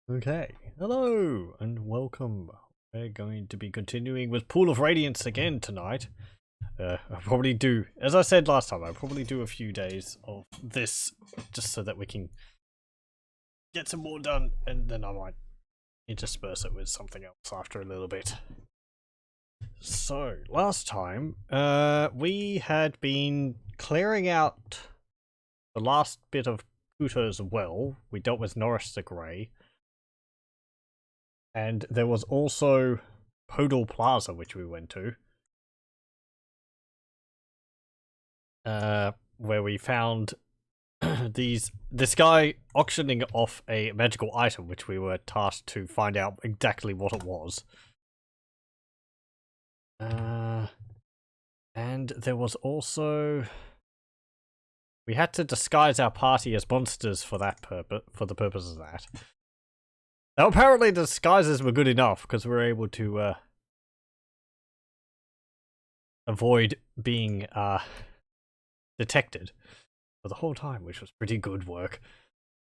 Okay, hello and welcome. We're going to be continuing with Pool of Radiance again tonight. I'll probably do, as I said last time, I'll probably do a few days of this just so that we can get some more done, and then I might intersperse it with something else after a little bit. So, last time, we had been clearing out the last bit of Kuto's well. We dealt with Norris the Grey. And there was also Podal Plaza, which we went to. Where we found this guy auctioning off a magical item, which we were tasked to find out exactly what it was. And there was also... We had to disguise our party as monsters for that purpose, for the purpose of that. Now, apparently the disguises were good enough, because we were able to avoid being detected for the whole time, which was pretty good work.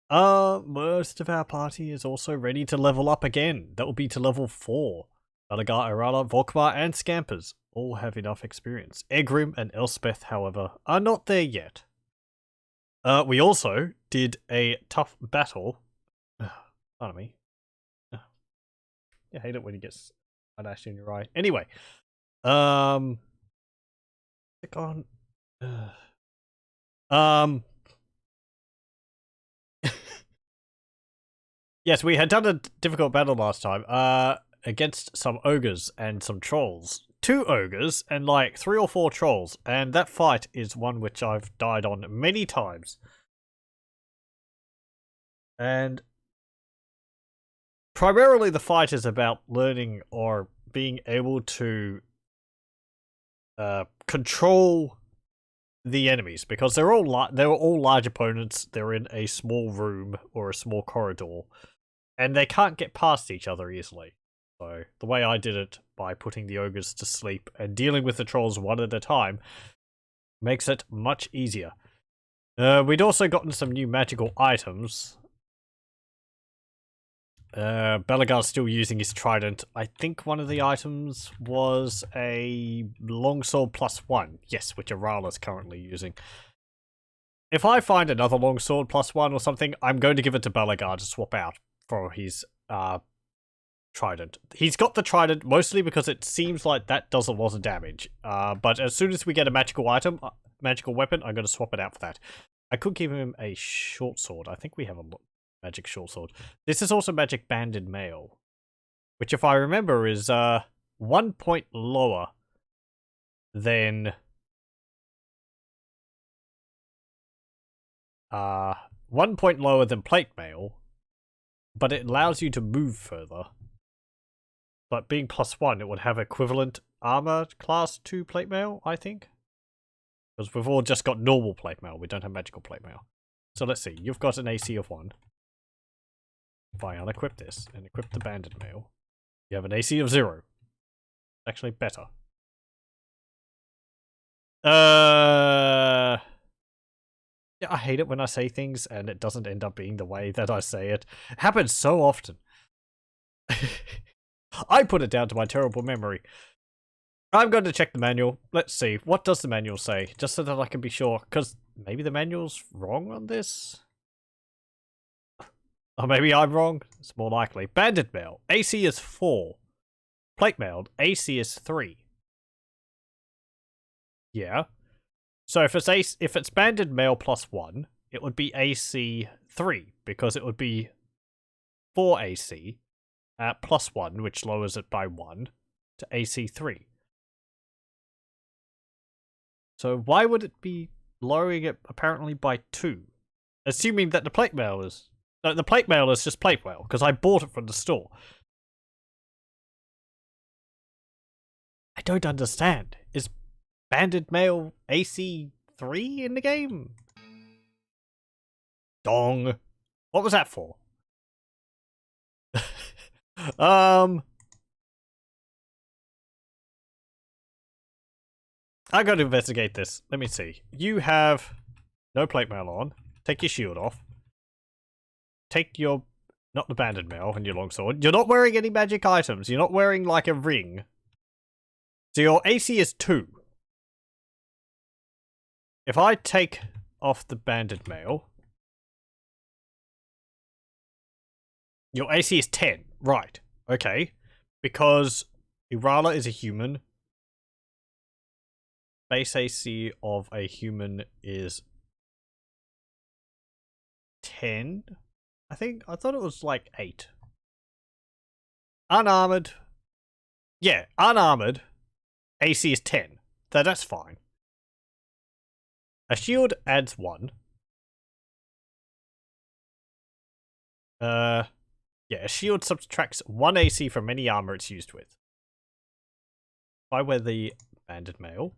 Most of our party is also ready to level up again. That will be to level 4. Malagar, Arala, Volkmar, and Scampers all have enough experience. Egrim and Elspeth, however, are not there yet. We also did a tough battle. Pardon me. I hate it when he gets a dash in your eye. Anyway, click on. Yes, we had done a difficult battle last time. Against some ogres and some trolls. 2 ogres and like 3 or 4 trolls, and that fight is one which I've died on many times. And primarily the fight is about learning or being able to control the enemies, because they're all large opponents. They're in a small room or a small corridor, and they can't get past each other easily. So the way I did it, by putting the ogres to sleep and dealing with the trolls one at a time, makes it much easier. We'd also gotten some new magical items. Belagar's still using his trident. I think one of the items was a longsword +1. Yes, which Arala's currently using. If I find another longsword +1 or something, I'm going to give it to Belagar to swap out for his trident. He's got the trident mostly because it seems like that does a lot of damage. But as soon as we get a magical item, magical weapon, I'm going to swap it out for that. I could give him a short sword. I think we have a magic short sword. This is also magic banded mail, which, if I remember, is 1 point lower than 1 point lower than plate mail, but it allows you to move further. But being +1, it would have equivalent armor class to plate mail, I think. Because we've all just got normal plate mail. We don't have magical plate mail. So let's see. You've got an AC of 1. If I unequip this and equip the banded mail, you have an AC of 0. Actually better. Yeah, I hate it when I say things and it doesn't end up being the way that I say it. It happens so often. I put it down to my terrible memory. I'm going to check the manual. Let's see. What does the manual say? Just so that I can be sure. Because maybe the manual's wrong on this? Or maybe I'm wrong. It's more likely. Banded mail. AC is 4. Plate mail. AC is 3. Yeah. So if it's banded mail +1, it would be AC 3. Because it would be 4 AC at +1, which lowers it by 1, to AC 3. So why would it be lowering it apparently by 2? Assuming that the plate mail is... No, the plate mail is just plate mail, because I bought it from the store. I don't understand. Is banded mail AC 3 in the game? Dong. What was that for? I gotta investigate this. Let me see. You have no plate mail on. Take your shield off. Take your Not the banded mail and your longsword. You're not wearing any magic items. You're not wearing like a ring. So your AC is 2. If I take off the banded mail, your AC is 10. Right. Okay. Because Irala is a human. Base AC of a human is 10. I thought it was like 8. Unarmored. Yeah, unarmored. AC is 10. So that's fine. A shield adds 1. Yeah, a shield subtracts 1 AC from any armor it's used with. If I wear the banded mail,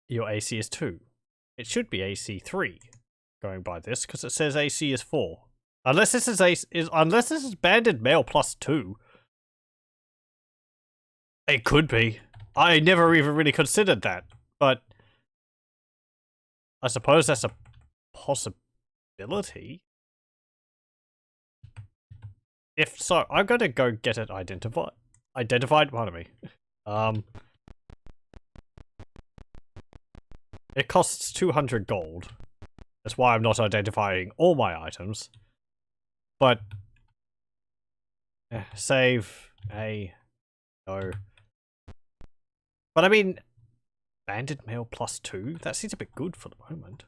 your AC is 2. It should be AC 3, going by this, because it says AC is 4. Unless this is banded mail plus 2. It could be. I never even really considered that, but I suppose that's a possibility. If so, I'm gonna go get it identified. Pardon me. It costs 200 gold. That's why I'm not identifying all my items. But save a no. But I mean, banded mail plus 2? That seems a bit good for the moment.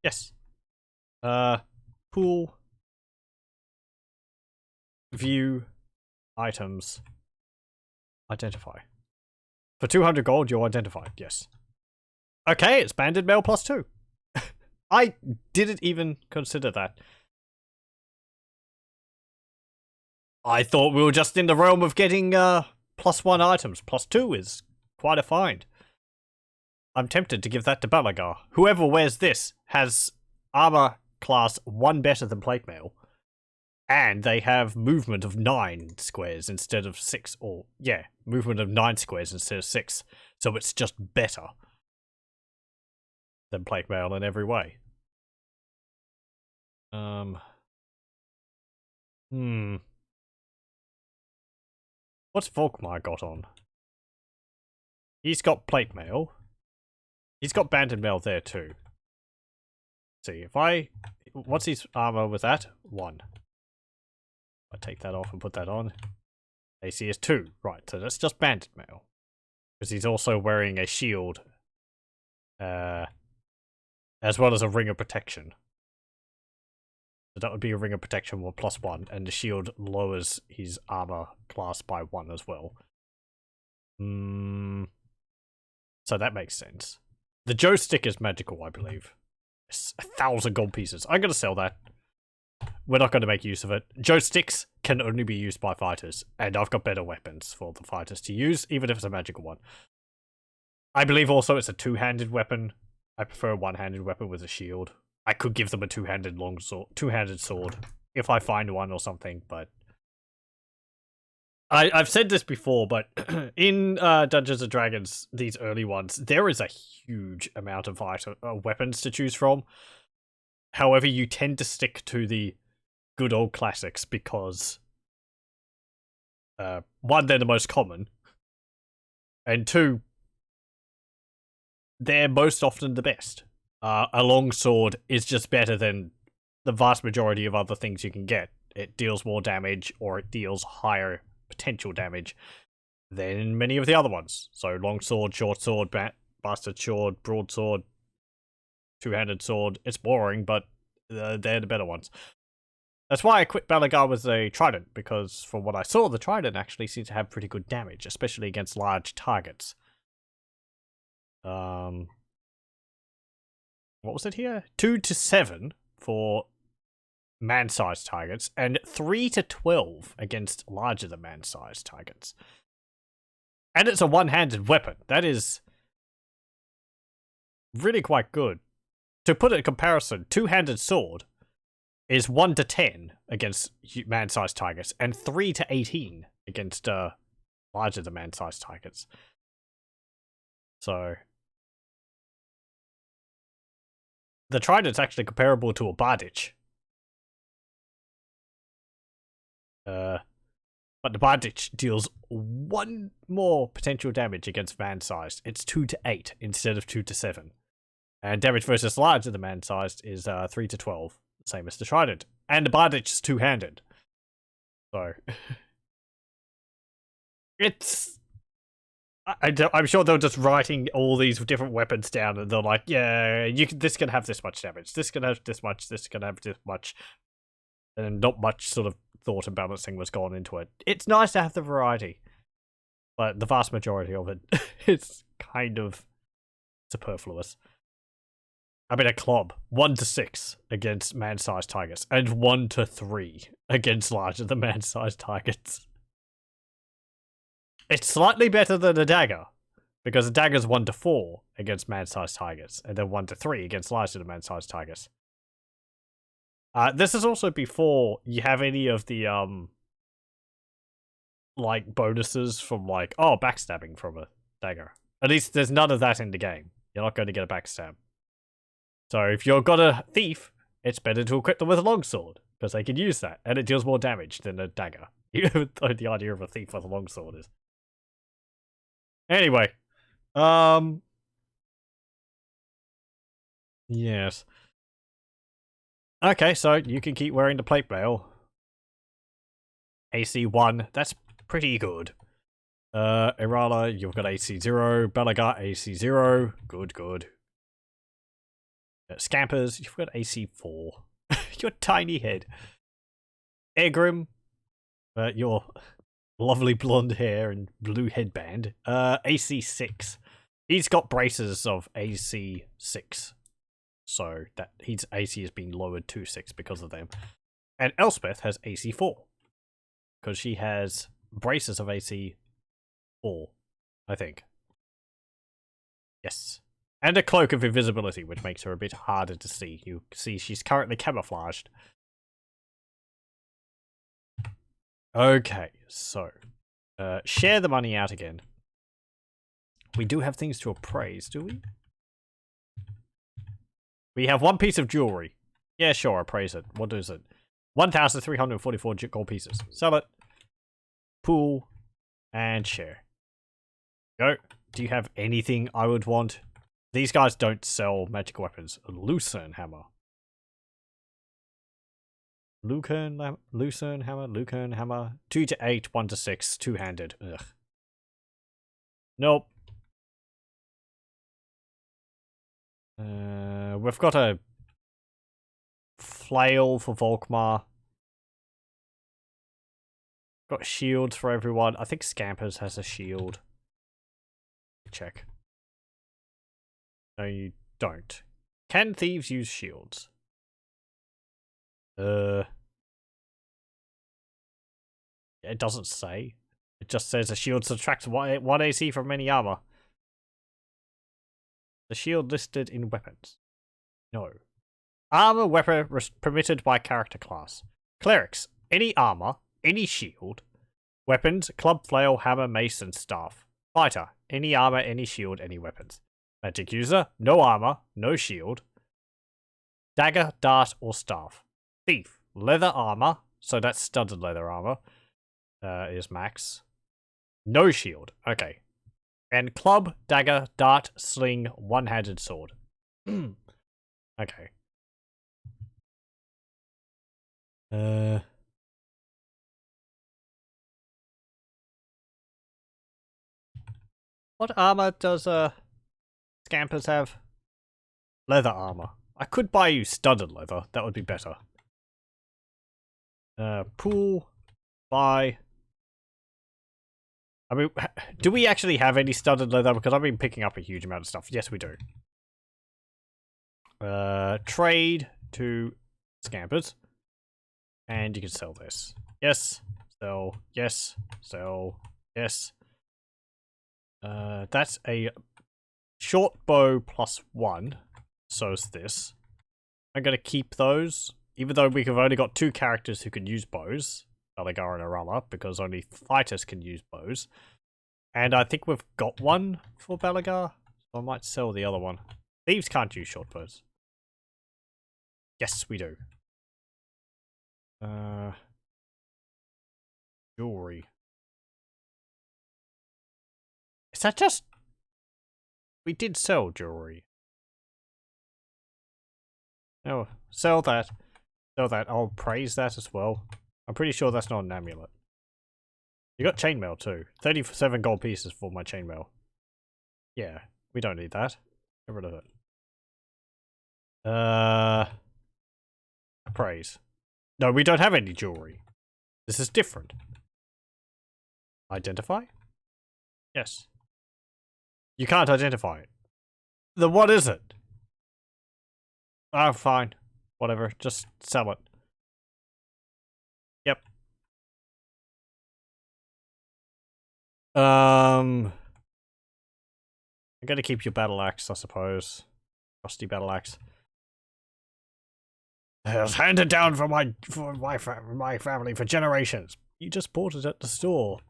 Yes. Pool. View. Items. Identify. For 200 gold, you're identified. Yes. Okay, it's banded mail plus 2. I didn't even consider that. I thought we were just in the realm of getting, plus 1 items. Plus 2 is quite a find. I'm tempted to give that to Balagar. Whoever wears this has armor class 1 better than plate mail. And they have movement of 9 squares instead of 6. Or, yeah, movement of 9 squares instead of 6. So it's just better than plate mail in every way. What's Volkmar got on? He's got plate mail. He's got banded mail there too. Let's see, what's his armor with that? 1. I take that off and put that on. AC is 2. Right, so that's just banded mail. Because he's also wearing a shield. As well as a ring of protection. So that would be a ring of protection with plus 1, and the shield lowers his armor class by 1 as well. So that makes sense. The Joe stick is magical, I believe. It's 1,000 gold pieces. I'm going to sell that. We're not going to make use of it. Joe sticks can only be used by fighters, and I've got better weapons for the fighters to use, even if it's a magical one. I believe also it's a 2-handed weapon. I prefer a 1-handed weapon with a shield. I could give them a 2-handed sword if I find one or something, but I've said this before, but in Dungeons and Dragons, these early ones, there is a huge amount of weapons to choose from. However, you tend to stick to the good old classics because 1, they're the most common, and 2, they're most often the best. A longsword is just better than the vast majority of other things you can get. It deals more damage, or it deals higher potential damage than many of the other ones. So longsword, short sword, bastard sword, broadsword, 2-handed sword. It's boring, but they're the better ones. That's why I quit Balagar with a trident, because from what I saw, the trident actually seems to have pretty good damage, especially against large targets. What was it here? 2 to 7 for man-sized targets, and 3 to 12 against larger than man-sized targets. And it's a 1-handed weapon. That is really quite good. To put it in comparison, 2-handed sword is 1 to 10 against man-sized targets, and 3 to 18 against larger than man-sized targets. So The trident's actually comparable to a bardich. But the bardich deals 1 more potential damage against man-sized. It's 2 to 8 instead of 2 to 7. And damage versus larger than man-sized is 3 to 12, same as the trident. And the bardich is two-handed. So it's I'm sure they're just writing all these different weapons down, and they're like, yeah, this can have this much damage, this can have this much, this can have this much, and not much sort of thought and balancing was gone into it. It's nice to have the variety, but the vast majority of it is kind of superfluous. I mean, a club 1 to 6 against man-sized targets, and 1 to 3 against larger than man-sized targets. It's slightly better than a dagger, because a dagger's 1 to 4 against man-sized targets, and then 1 to 3 against larger than man-sized targets. This is also before you have any of the, like, bonuses from, like, backstabbing from a dagger. At least there's none of that in the game. You're not going to get a backstab. So if you've got a thief, it's better to equip them with a longsword, because they can use that, and it deals more damage than a dagger. Even though the idea of a thief with a longsword is. Anyway, yes. Okay, so you can keep wearing the plate mail. AC 1, that's pretty good. Irala, you've got AC 0. Belagar, AC 0. Good, good. Scampers, you've got AC 4. Your tiny head. Egrim, your lovely blonde hair and blue headband. AC 6. He's got braces of AC 6. So that his AC has been lowered to 6 because of them. And Elspeth has AC 4. Because she has braces of AC 4, I think. Yes. And a cloak of invisibility, which makes her a bit harder to see. You see she's currently camouflaged. Okay, so share the money out again. We do have things to appraise, do we? We have 1 piece of jewelry. Yeah, sure, appraise it. What is it? 1,344 gold pieces. Sell it. Pool. And share. Go. Do you have anything I would want? These guys don't sell magic weapons. Lucerne hammer. Lucerne hammer. 2 to 8, 1 to 6, two-handed. Ugh. Nope. We've got a flail for Volkmar. Got shields for everyone. I think Scampers has a shield. Check. No, you don't. Can thieves use shields? It doesn't say. It just says a shield subtracts 1 AC from any armor. The shield listed in weapons. No. Armor weapon permitted by character class. Clerics. Any armor, any shield. Weapons, club, flail, hammer, mace, and staff. Fighter. Any armor, any shield, any weapons. Magic user. No armor, no shield. Dagger, dart, or staff. Thief. Leather armor. So that's studded leather armor. Is max. No shield. Okay. And club, dagger, dart, sling, one-handed sword. Okay. What armor does Scampers have? Leather armor. I could buy you studded leather. That would be better. Pool. Buy. I mean, do we actually have any studded leather? Because I've been picking up a huge amount of stuff. Yes, we do. Trade to Scampers. And you can sell this. Yes. Sell. Yes. Sell. Yes. That's a short bow +1. So is this. I'm going to keep those. Even though we've only got 2 characters who can use bows. Belagar and Arala, because only fighters can use bows. And I think we've got one for Belagar, so I might sell the other one. Thieves can't use short bows. Yes, we do. Jewelry. Is that just... We did sell jewelry. Oh, sell that. Sell that. I'll praise that as well. I'm pretty sure that's not an amulet. You got chainmail too. 37 gold pieces for my chainmail. Yeah, we don't need that. Get rid of it. Praise. No, we don't have any jewelry. This is different. Identify? Yes. You can't identify it. Then what is it? Oh, fine. Whatever. Just sell it. Yep. I'm gonna keep your battle axe, I suppose. Rusty battle axe. It was handed down from my family for generations. You just bought it at the store.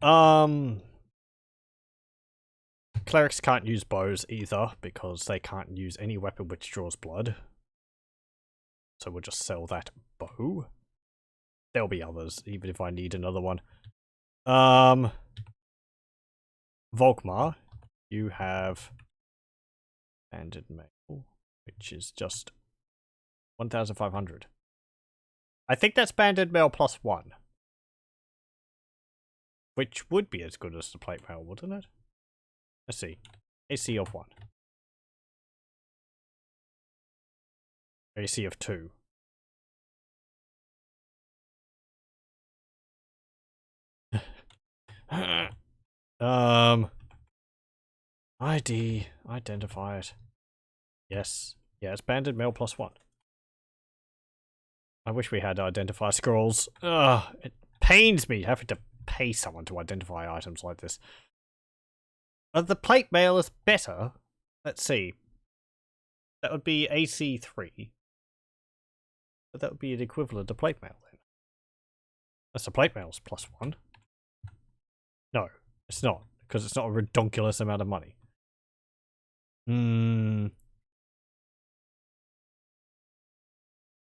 Clerics can't use bows either because they can't use any weapon which draws blood. So we'll just sell that bow. There'll be others, even if I need another one. Volkmar, you have banded mail, which is just 1,500. I think that's banded mail plus 1. Which would be as good as the plate mail, wouldn't it? Let's see. AC of 1. AC of 2. ID. Identify it. Yes. Yeah, it's banded mail plus 1. I wish we had identify scrolls. Ugh, it pains me having to pay someone to identify items like this. The plate mail is better. Let's see. That would be AC 3. But that would be an equivalent to plate mail then. That's the plate mail's plus 1. No, it's not. Because it's not a redonkulous amount of money.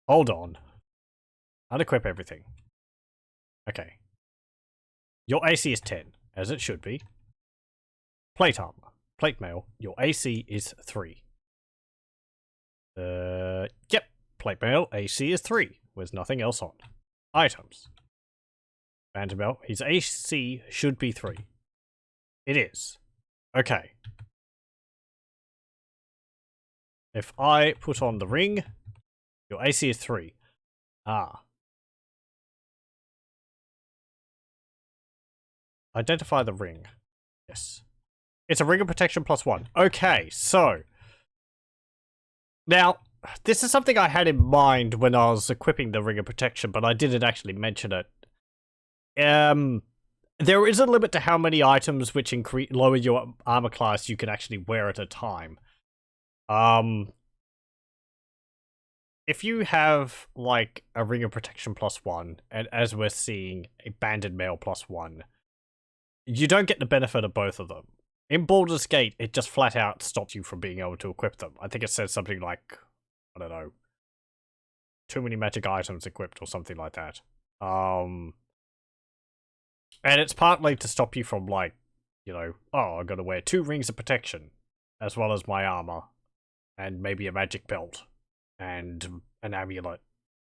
Hold on. Unequip everything. Okay. Your AC is 10, as it should be. Plate armor. Plate mail. Your AC is 3. Yep. Plate mail. AC is 3. With nothing else on. Items. Banded mail. His AC should be 3. It is. Okay. If I put on the ring, your AC is 3. Ah. Identify the ring. Yes. It's a ring of protection plus 1. Okay, so. Now, this is something I had in mind when I was equipping the ring of protection, but I didn't actually mention it. There is a limit to how many items which lower your armor class you can actually wear at a time. If you have, like, a ring of protection plus 1, and as we're seeing, a banded mail plus 1, you don't get the benefit of both of them. In Baldur's Gate, it just flat out stops you from being able to equip them. I think it says something like, I don't know, too many magic items equipped or something like that. And it's partly to stop you from, like, you know, oh, I'm gonna wear 2 rings of protection, as well as my armor, and maybe a magic belt, and an amulet,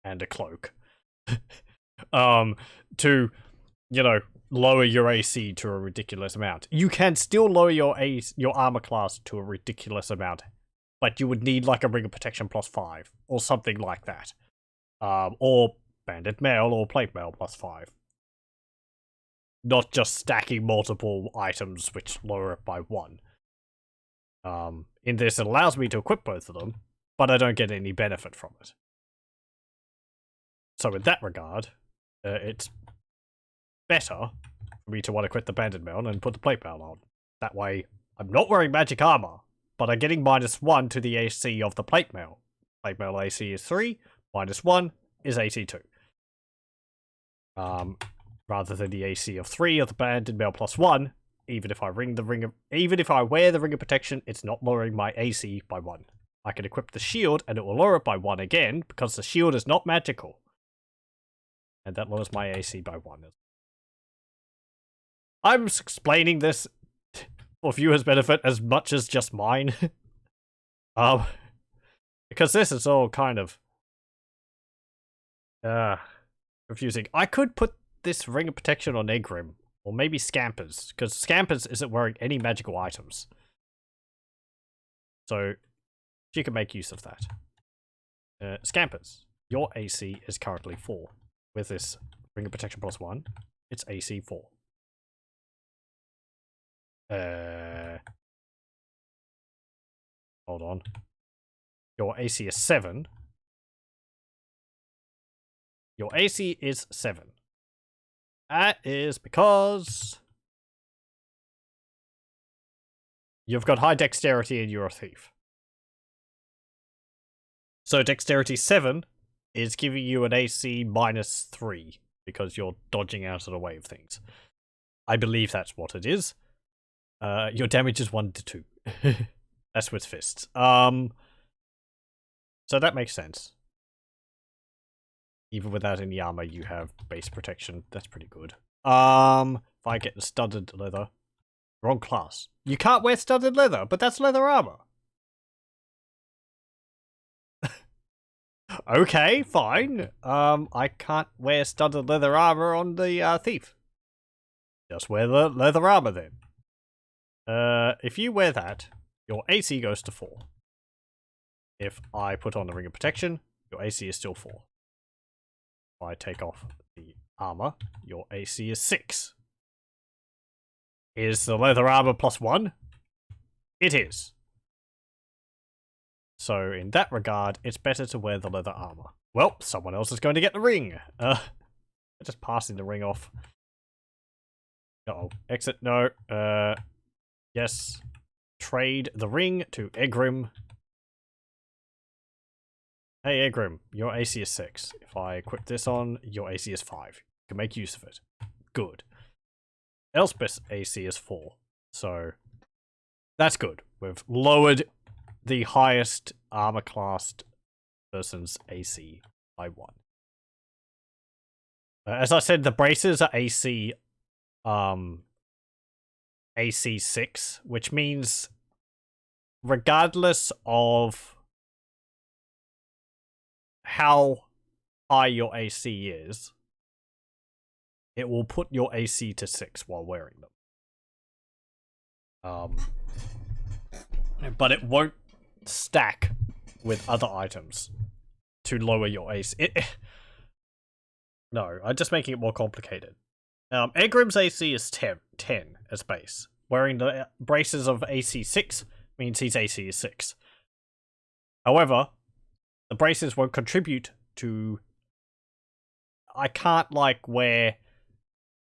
and a cloak. To, you know, lower your AC to a ridiculous amount. You can still lower your armor class to a ridiculous amount, but you would need like a ring of protection plus 5 or something like that, or banded mail or plate mail plus 5. Not just stacking multiple items which lower it by 1. In this, it allows me to equip both of them, but I don't get any benefit from it. So in that regard, it's better for me to want to quit the banded mail and put the plate mail on. That way, I'm not wearing magic armor, but I'm getting -1 to the AC of the plate mail. Plate mail AC is 3, -1 is AC 2. Rather than the AC of 3 of the banded mail plus 1, even if I wear the ring of protection, it's not lowering my AC by 1. I can equip the shield and it will lower it by 1 again because the shield is not magical. And that lowers my AC by 1. I'm explaining this for viewers' benefit as much as just mine. Because this is all kind of confusing. I could put this Ring of Protection on Egrim, or maybe Scampers, because Scampers isn't wearing any magical items. So she can make use of that. Scampers, your AC is currently 4. With this Ring of Protection plus 1, it's AC 4. Hold on. Your AC is 7. Your AC is 7. That is because you've got high dexterity and you're a thief. So dexterity 7 is giving you an AC minus 3 because you're dodging out of the way of things. I believe that's what it is. Your damage is 1 to 2. That's with fists. So that makes sense. Even without any armor, you have base protection. That's pretty good. If I get the studded leather. Wrong class. You can't wear studded leather, but that's leather armor. Okay, fine. I can't wear studded leather armor on the thief. Just wear the leather armor then. If you wear that, your AC goes to 4. If I put on the Ring of Protection, your AC is still 4. If I take off the armor, your AC is 6. Is the leather armor plus 1? It is. So in that regard, it's better to wear the leather armor. Well, someone else is going to get the ring. Just passing the ring off. Uh-oh. Exit. No. Yes. Trade the ring to Egrim. Hey Egrim, your AC is 6. If I equip this on, your AC is 5. You can make use of it. Good. Elspeth's AC is 4. So, that's good. We've lowered the highest armor classed person's AC by 1. As I said, the braces are AC 6, which means regardless of how high your AC is, it will put your AC to 6 while wearing them. But it won't stack with other items to lower your AC. No, I'm just making it more complicated. Egrim's AC is 10 as base. Wearing the braces of AC 6 means his AC is 6. However, the braces won't contribute to... I can't, wear...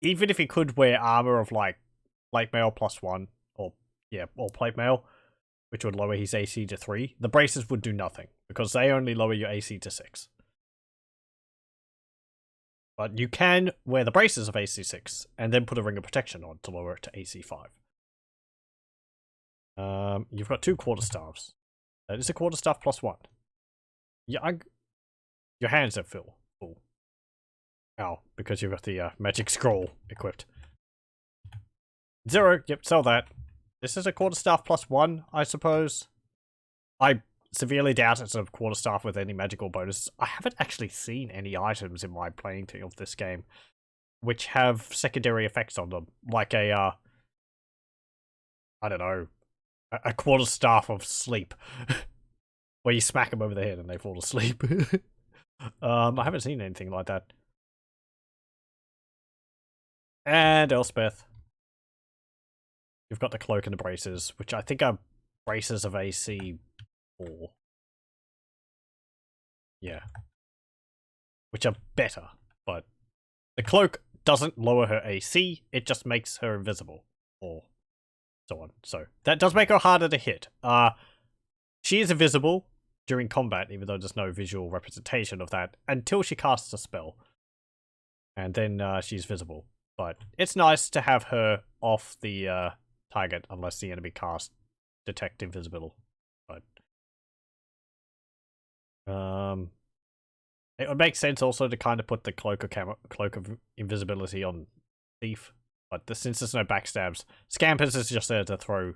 Even if he could wear armor of, plate mail plus 1, or plate mail, which would lower his AC to 3, the braces would do nothing, because they only lower your AC to 6. But you can wear the braces of AC 6, and then put a Ring of Protection on to lower it to AC 5. You've got 2 quarterstaffs. That is a quarterstaff plus 1. Yeah, your hands are full. Ow, because you've got the magic scroll equipped. 0, yep, sell that. This is a quarterstaff plus 1, I suppose. I severely doubt it's a quarterstaff with any magical bonuses. I haven't actually seen any items in my playing of this game which have secondary effects on them. Like I don't know, a quarterstaff of sleep. Where you smack them over the head and they fall asleep. I haven't seen anything like that. And Elspeth. You've got the cloak and the braces, which I think are braces of AC 4. Yeah. Which are better, but the cloak doesn't lower her AC, it just makes her invisible. Or so on. So, that does make her harder to hit. She is invisible during combat, even though there's no visual representation of that, until she casts a spell. And then she's visible. But it's nice to have her off the target unless the enemy casts Detect Invisible. But Um, it would make sense also to kind of put the cloak of invisibility on Thief, but since there's no backstabs, Scampers is just there to throw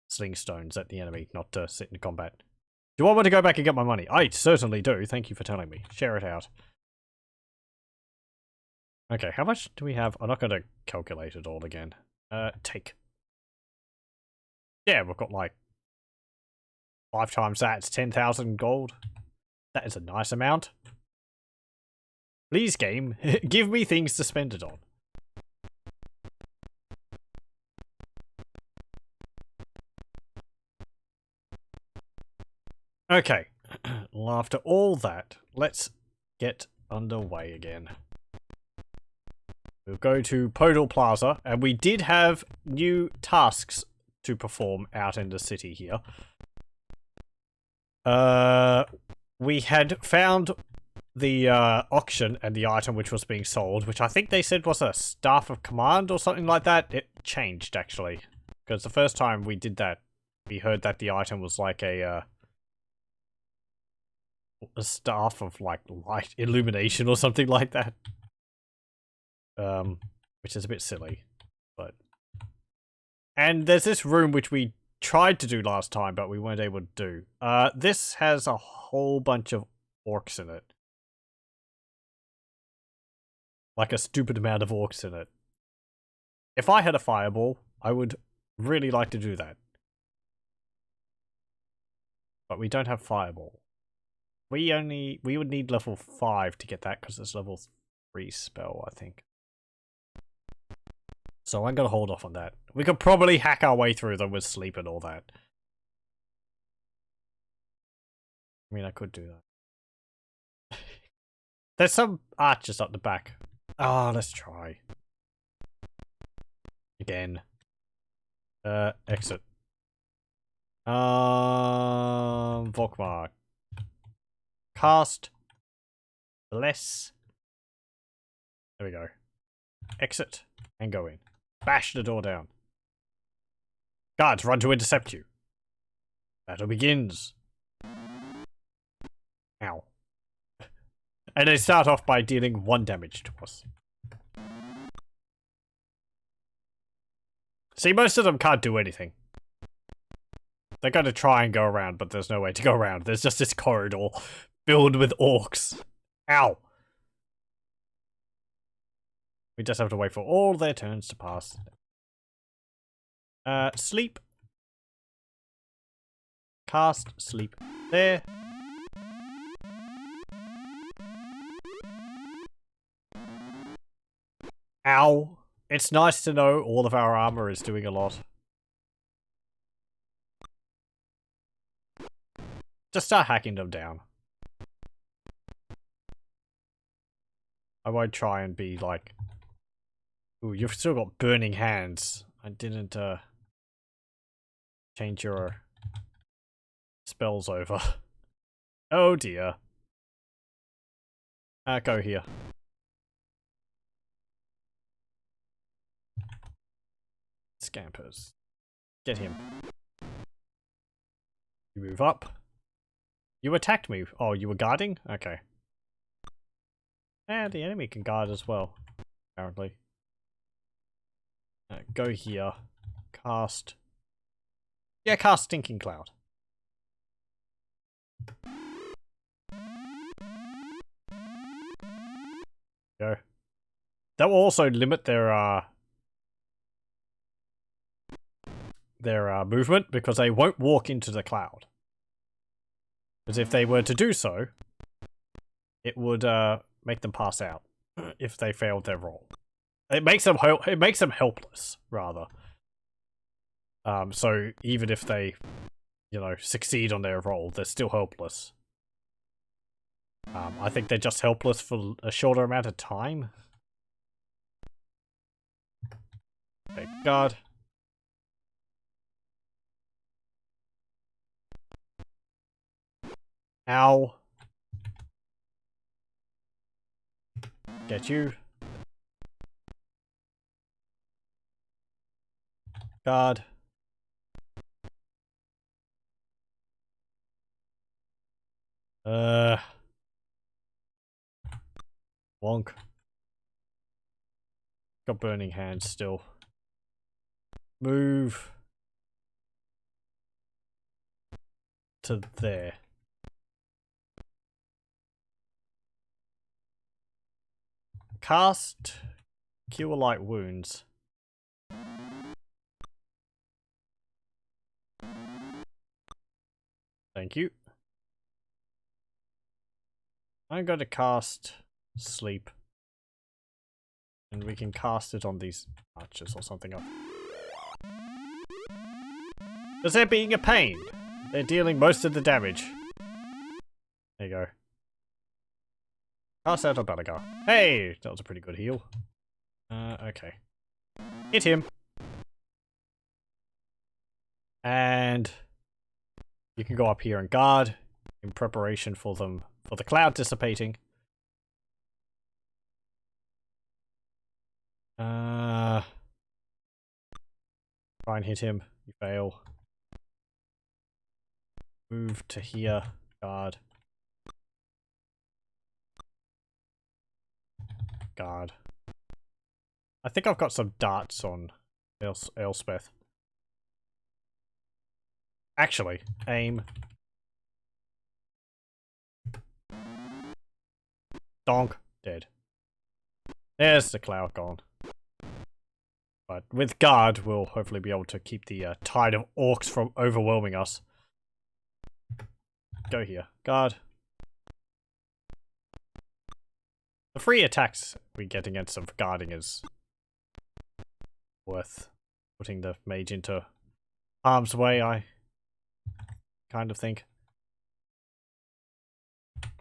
sling stones at the enemy, not to sit in combat. Do you want me to go back and get my money? I certainly do. Thank you for telling me. Share it out. Okay, how much do we have? I'm not going to calculate it all again. Take. Yeah, we've got like 5 times that. It's 10,000 gold. That is a nice amount. Please, game, give me things to spend it on. Okay, well, after all that, let's get underway again. We'll go to Podal Plaza, and we did have new tasks to perform out in the city here. We had found the auction and the item which was being sold, which I think they said was a staff of command or something like that. It changed, actually. Because the first time we did that, we heard that the item was like a staff of like light illumination or something like that. Which is a bit silly, but... And there's this room which we tried to do last time, but we weren't able to do. This has a whole bunch of orcs in it. Like a stupid amount of orcs in it. If I had a fireball, I would really like to do that. But we don't have fireball. We would need level 5 to get that, because it's level 3 spell, I think. So I'm gonna hold off on that. We could probably hack our way through them with sleep and all that. I mean, I could do that. There's some archers up the back. Ah, let's try. Again. Exit. Volkmar. Cast. Bless. There we go. Exit. And go in. Bash the door down. Guards, run to intercept you. Battle begins. Ow. And they start off by dealing 1 damage to us. See, most of them can't do anything. They're going to try and go around, but there's no way to go around. There's just this corridor filled with orcs. Ow. We just have to wait for all their turns to pass. Sleep. Cast, sleep. There. Ow. It's nice to know all of our armor is doing a lot. Just start hacking them down. I won't try and be like... Ooh, you've still got burning hands. I didn't, change your spells over. Oh dear. Go here. Scampers. Get him. You move up. You attacked me. Oh, you were guarding? Okay. And the enemy can guard as well, apparently. Go here. Cast. Yeah, cast Stinking Cloud. Go. That will also limit their movement, because they won't walk into the cloud. Because if they were to do so, it would make them pass out if they failed their roll. It makes them helpless, rather. So even if they, you know, succeed on their roll, they're still helpless. I think they're just helpless for a shorter amount of time. Okay, guard. Ow. Get you. Guard. Wonk. Got burning hands still. Move to there. Cast Cure Light Wounds. Thank you. I'm going to cast Sleep. And we can cast it on these archers or something else. Because they're being a pain. They're dealing most of the damage. There you go. Cast out a Balagar. Hey! That was a pretty good heal. Okay. Hit him. And you can go up here and guard in preparation for them for the cloud dissipating. Try and hit him. You fail. Move to here. Guard. Guard. I think I've got some darts on Elspeth. Actually, aim. Donk. Dead. There's the cloud gone. But with guard, we'll hopefully be able to keep the tide of orcs from overwhelming us. Go here. Guard. The free attacks we get against them for guarding is worth putting the mage into harm's way, I kind of think.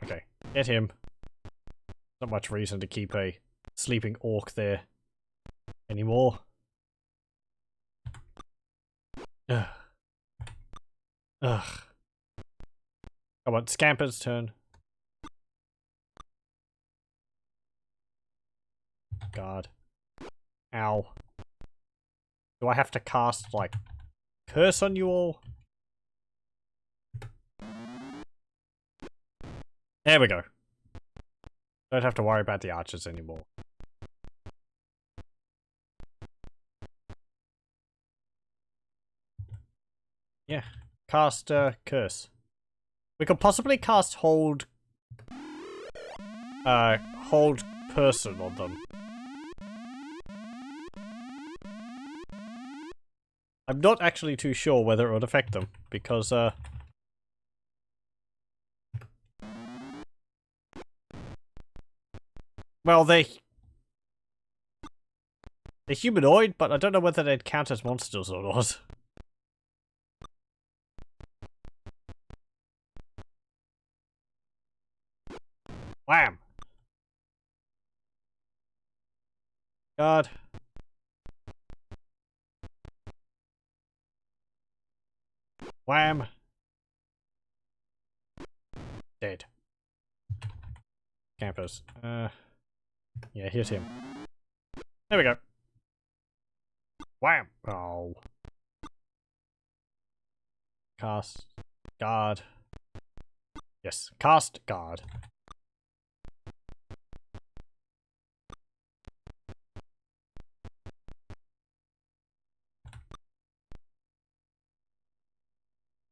Okay, get him. Not much reason to keep a sleeping orc there anymore. Ugh. Ugh. Come on, Scamper's turn. God. Ow. Do I have to cast, like, curse on you all? There we go. Don't have to worry about the archers anymore. Yeah. Cast, curse. We could possibly cast hold person on them. I'm not actually too sure whether it would affect them, because, well, they're humanoid, but I don't know whether they'd count as monsters or not. Wham! God. Wham! Dead. Campers. Yeah, hit him. There we go. Wham! Oh. Cast. Guard. Yes, cast guard.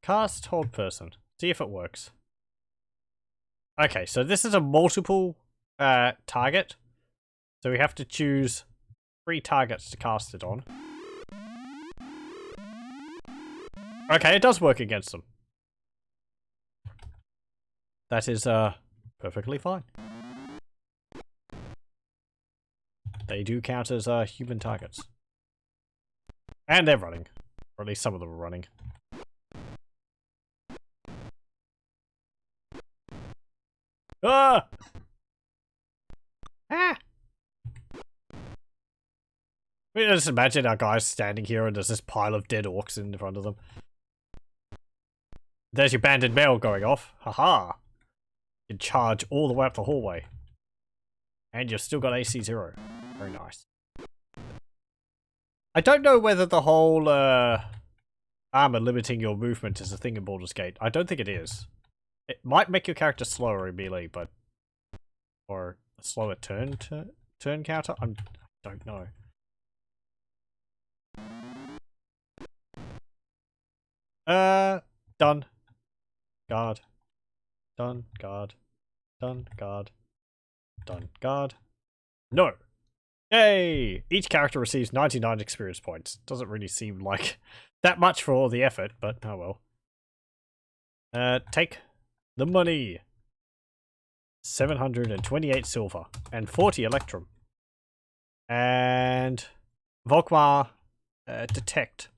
Cast hold person. See if it works. Okay, so this is a multiple target. So we have to choose 3 targets to cast it on. Okay, it does work against them. That is perfectly fine. They do count as human targets. And they're running. Or at least some of them are running. Ah! Ah! Just imagine our guys standing here and there's this pile of dead orcs in front of them. There's your banded bell going off. Haha! You can charge all the way up the hallway. And you've still got AC 0. Very nice. I don't know whether the whole armor limiting your movement is a thing in Baldur's Gate. I don't think it is. It might make your character slower in melee, but or a slower turn counter. I don't know. Done. Guard. Done. Guard. Done. Guard. Done. Guard. No. Yay! Each character receives 99 experience points. Doesn't really seem like that much for all the effort, but oh well. Take the money. 728 silver and 40 electrum. And Volkmar, detect.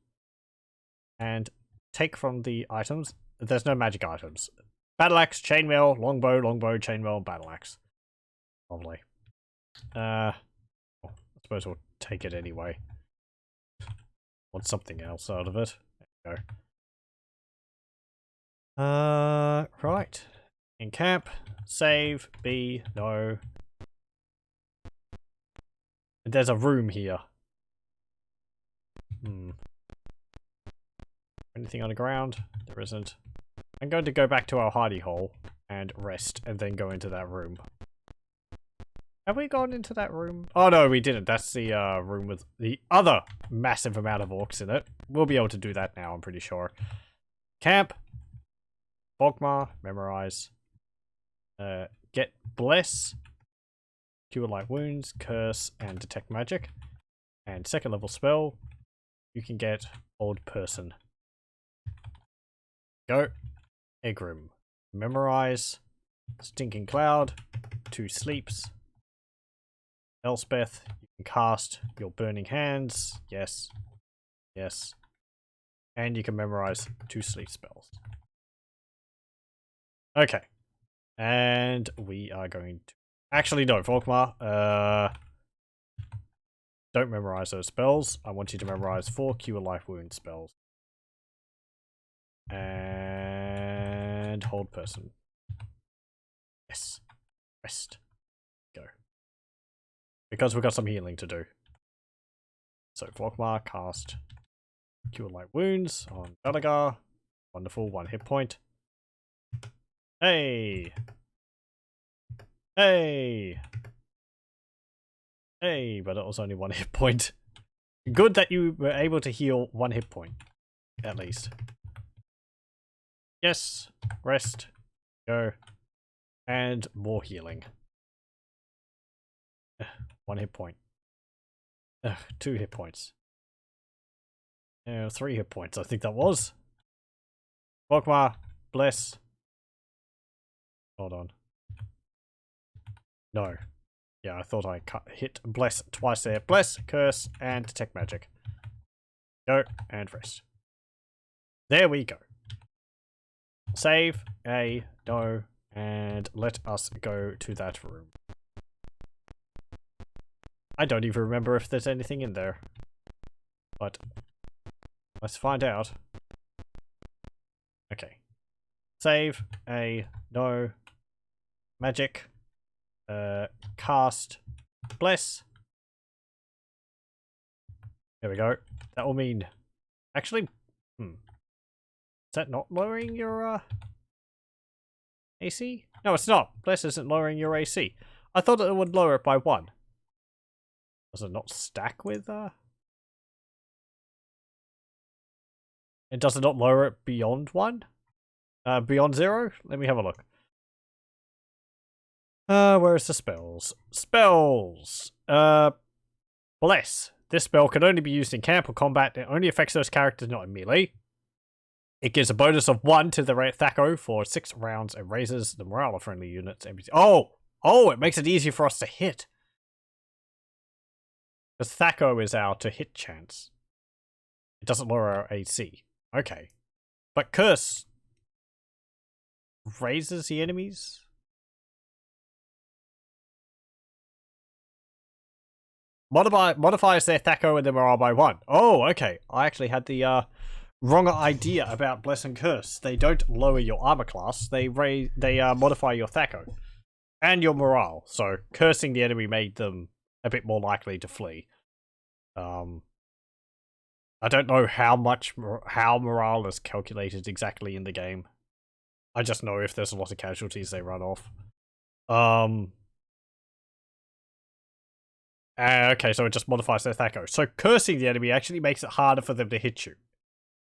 And take from the items. There's no magic items. Battle axe, chainmail, longbow, chainmail, battle axe. Lovely. I suppose we'll take it anyway. Want something else out of it. There we go. Right. In camp, save, B, no. There's a room here. Anything on the ground? There isn't. I'm going to go back to our hidey hole and rest and then go into that room. Have we gone into that room? Oh no, we didn't. That's the room with the other massive amount of orcs in it. We'll be able to do that now, I'm pretty sure. Camp. Bogmar. Memorize. Get Bless. Cure Light Wounds. Curse. And Detect Magic. And second level spell. You can get Old Person. Go. Egg Room. Memorize. Stinking Cloud. 2 sleeps. Elspeth, you can cast your Burning Hands. Yes. Yes. And you can memorize 2 sleep spells. Okay. And we are going to... Actually, no, Volkmar. Don't memorize those spells. I want you to memorize 4 Cure Life Wound spells. And Hold Person. Yes. Rest. Go. Because we've got some healing to do. So, Volkmar, cast Cure Light Wounds on Belagar. Wonderful, 1 hit point. Hey! Hey! Hey, but it was only 1 hit point. Good that you were able to heal 1 hit point. At least. Yes. Rest. Go. And more healing. 1 hit point. 2 hit points. 3 hit points, I think that was. Volkmar, bless. Hold on. No. Yeah, I thought I hit bless twice there. Bless, curse, and detect magic. Go, and rest. There we go. Save, A, no, and let us go to that room. I don't even remember if there's anything in there. But let's find out. Okay. Save. A. No. Magic. Cast. Bless. There we go. That will mean... Actually... Is that not lowering your AC? No, it's not. Bless isn't lowering your AC. I thought it would lower it by 1. Does it not stack with And does it not lower it beyond 1? Beyond 0? Let me have a look. Where's the spells? Spells! Bless. This spell can only be used in camp or combat. It only affects those characters not in melee. It gives a bonus of 1 to the Thaco for 6 rounds and raises the morale of friendly units. Oh! Oh, it makes it easier for us to hit. Because Thaco is our to hit chance. It doesn't lower our AC. Okay. But Curse raises the enemies? Modifies their Thaco and their morale by 1. Oh, okay. I actually had the wrong idea about Bless and Curse. They don't lower your armor class. They modify your Thaco. And your morale. So, cursing the enemy made them a bit more likely to flee. I don't know how morale is calculated exactly in the game. I just know if there's a lot of casualties, they run off. Okay, so it just modifies their Thaco. So cursing the enemy actually makes it harder for them to hit you.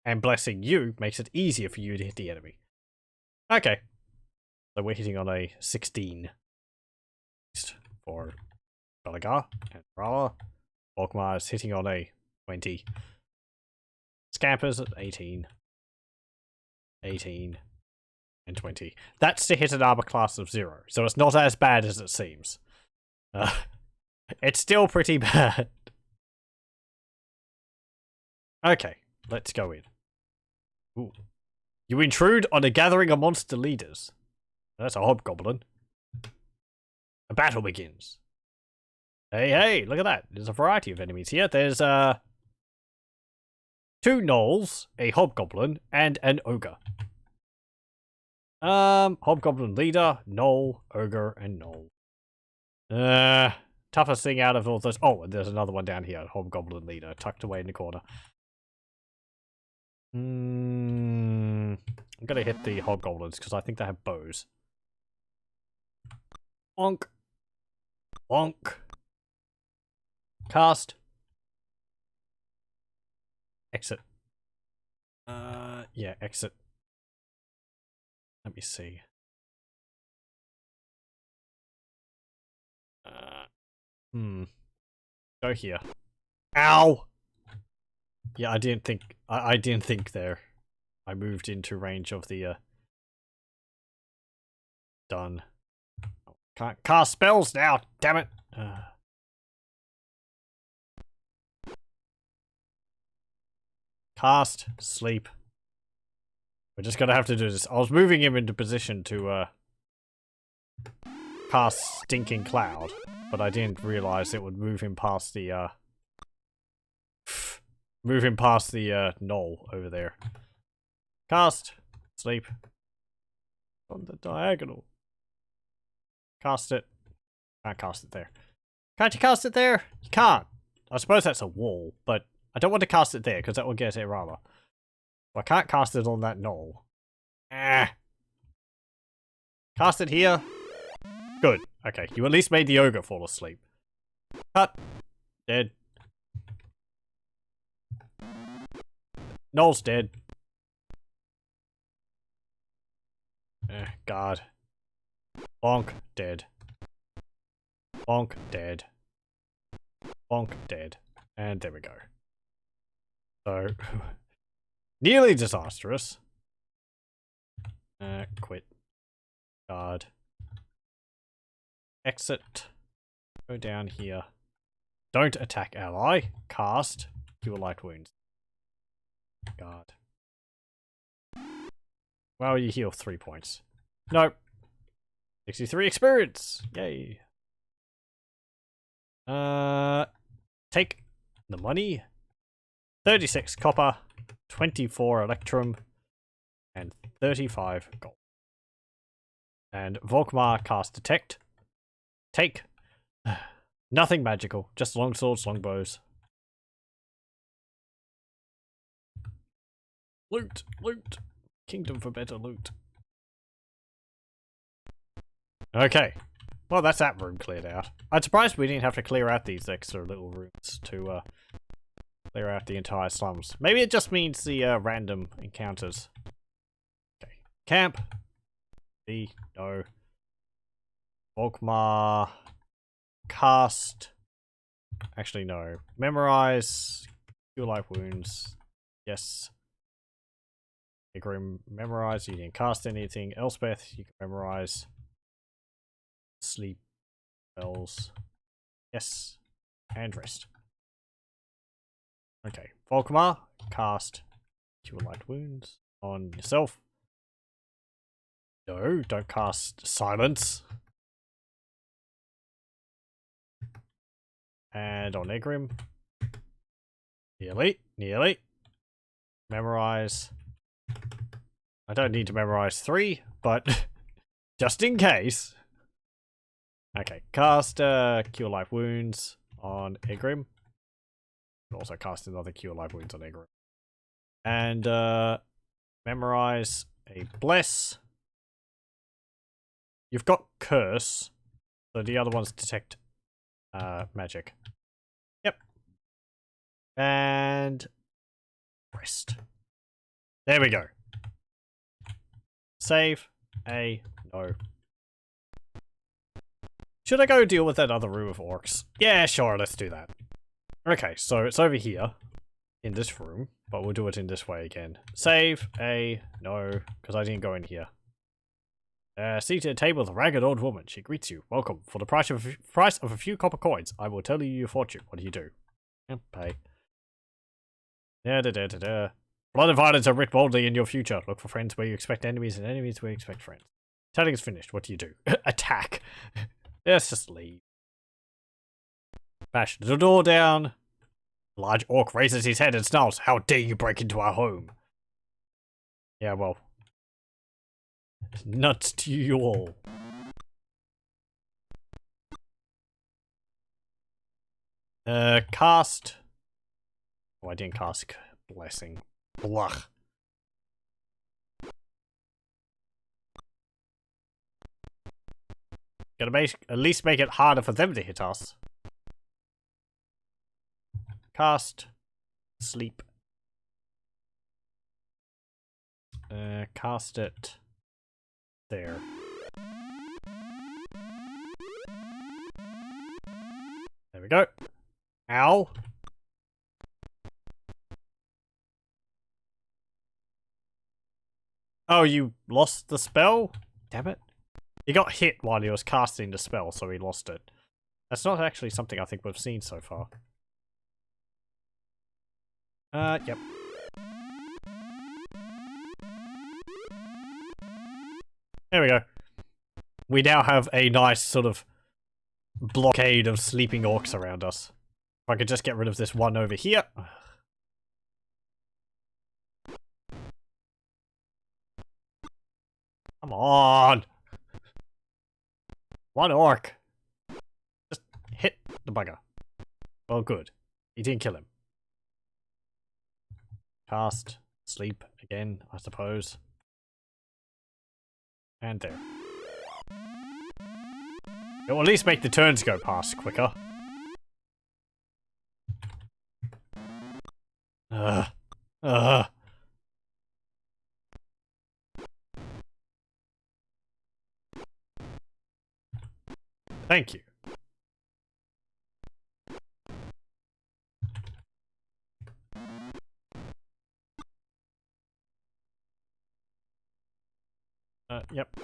And blessing you makes it easier for you to hit the enemy. Okay. So we're hitting on a 16. For Belagar and Rala. Volkmar is hitting on a 20. Scampers at 18. 18. And 20. That's to hit an armor class of 0. So it's not as bad as it seems. It's still pretty bad. Okay, let's go in. Ooh. You intrude on a gathering of monster leaders. That's a hobgoblin. A battle begins. Hey, look at that. There's a variety of enemies here. There's 2 gnolls, a hobgoblin, and an ogre. Hobgoblin leader, gnoll, ogre, and gnoll. Toughest thing out of all those. Oh, and there's another one down here. Hobgoblin leader, tucked away in the corner. I'm gonna hit the hobgoblins because I think they have bows. Bonk. Bonk. Cast. Exit. Yeah, exit. Let me see. Go here. Ow! Yeah, I didn't think. I didn't think there. I moved into range of the. Done. Can't cast spells now. Damn it. Cast. Sleep. We're just gonna have to do this. I was moving him into position to cast Stinking Cloud, but I didn't realize it would move him past the knoll over there. Cast. Sleep. On the diagonal. Cast it. Can't cast it there. Can't you cast it there? You can't. I suppose that's a wall, but I don't want to cast it there because that will get it rather. I can't cast it on that knoll. Cast it here. Good. Okay, you at least made the ogre fall asleep. Cut. Dead. Knoll's dead. God. Bonk. Dead. Bonk. Dead. Bonk. Dead. And there we go. So, nearly disastrous. Quit. Guard. Exit. Go down here. Don't attack ally. Cast. Cure light wounds. Guard. Well, you heal 3 points. Nope. 63 experience. Yay. Take the money. 36 copper, 24 electrum, and 35 gold. And Volkmar cast Detect. Take. Nothing magical, just longswords, longbows. Loot, loot. Kingdom for better loot. Okay. Well, that's that room cleared out. I'm surprised we didn't have to clear out these extra little rooms to clear out the entire slums. Maybe it just means the random encounters. Okay. Camp. B. No. Volkmar. Cast. Actually, no. Memorize. Cure life wounds. Yes. Grim, memorize. You didn't cast anything. Elspeth, you can memorize. Sleep spells. Yes. And rest. Okay. Volkmar, cast Cure Light Wounds on yourself. No, don't cast Silence. And on Egrim. Nearly. Memorize. I don't need to memorize 3, but just in case. Okay, cast Cure Life Wounds on Egrim. Also cast another Cure Life Wounds on Egrim. And memorize a Bless You've got curse, so the other ones detect magic. Yep. And rest. There we go. Save. No. Should I go deal with that other room of orcs? Yeah, sure, let's do that. Okay, so it's over here in this room, but we'll do it in this way again. Save. No, because I didn't go in here. Seated at a table with a ragged old woman. She greets you. Welcome. For the price of a few copper coins, I will tell you your fortune. What do you do? Pay. Blood and violence are writ boldly in your future. Look for friends where you expect enemies, and enemies where you expect friends. Telling is finished. What do you do? Attack. Let's just leave. Bash the door down. A large orc raises his head and snarls. How dare you break into our home? Yeah, well. Nuts to you all. Cast. Oh, I didn't cast Blessing. Blah. Gotta at least make it harder for them to hit us. Cast. Sleep. Cast it. There. There we go. Ow. Oh, you lost the spell? Damn it. He got hit while he was casting the spell, so he lost it. That's not actually something I think we've seen so far. Yep. There we go. We now have a nice sort of blockade of sleeping orcs around us. If I could just get rid of this one over here. Come on! One orc! Just hit the bugger. Well, good. He didn't kill him. Cast. Sleep again, I suppose. And there. It will at least make the turns go past quicker. Thank you. Yep.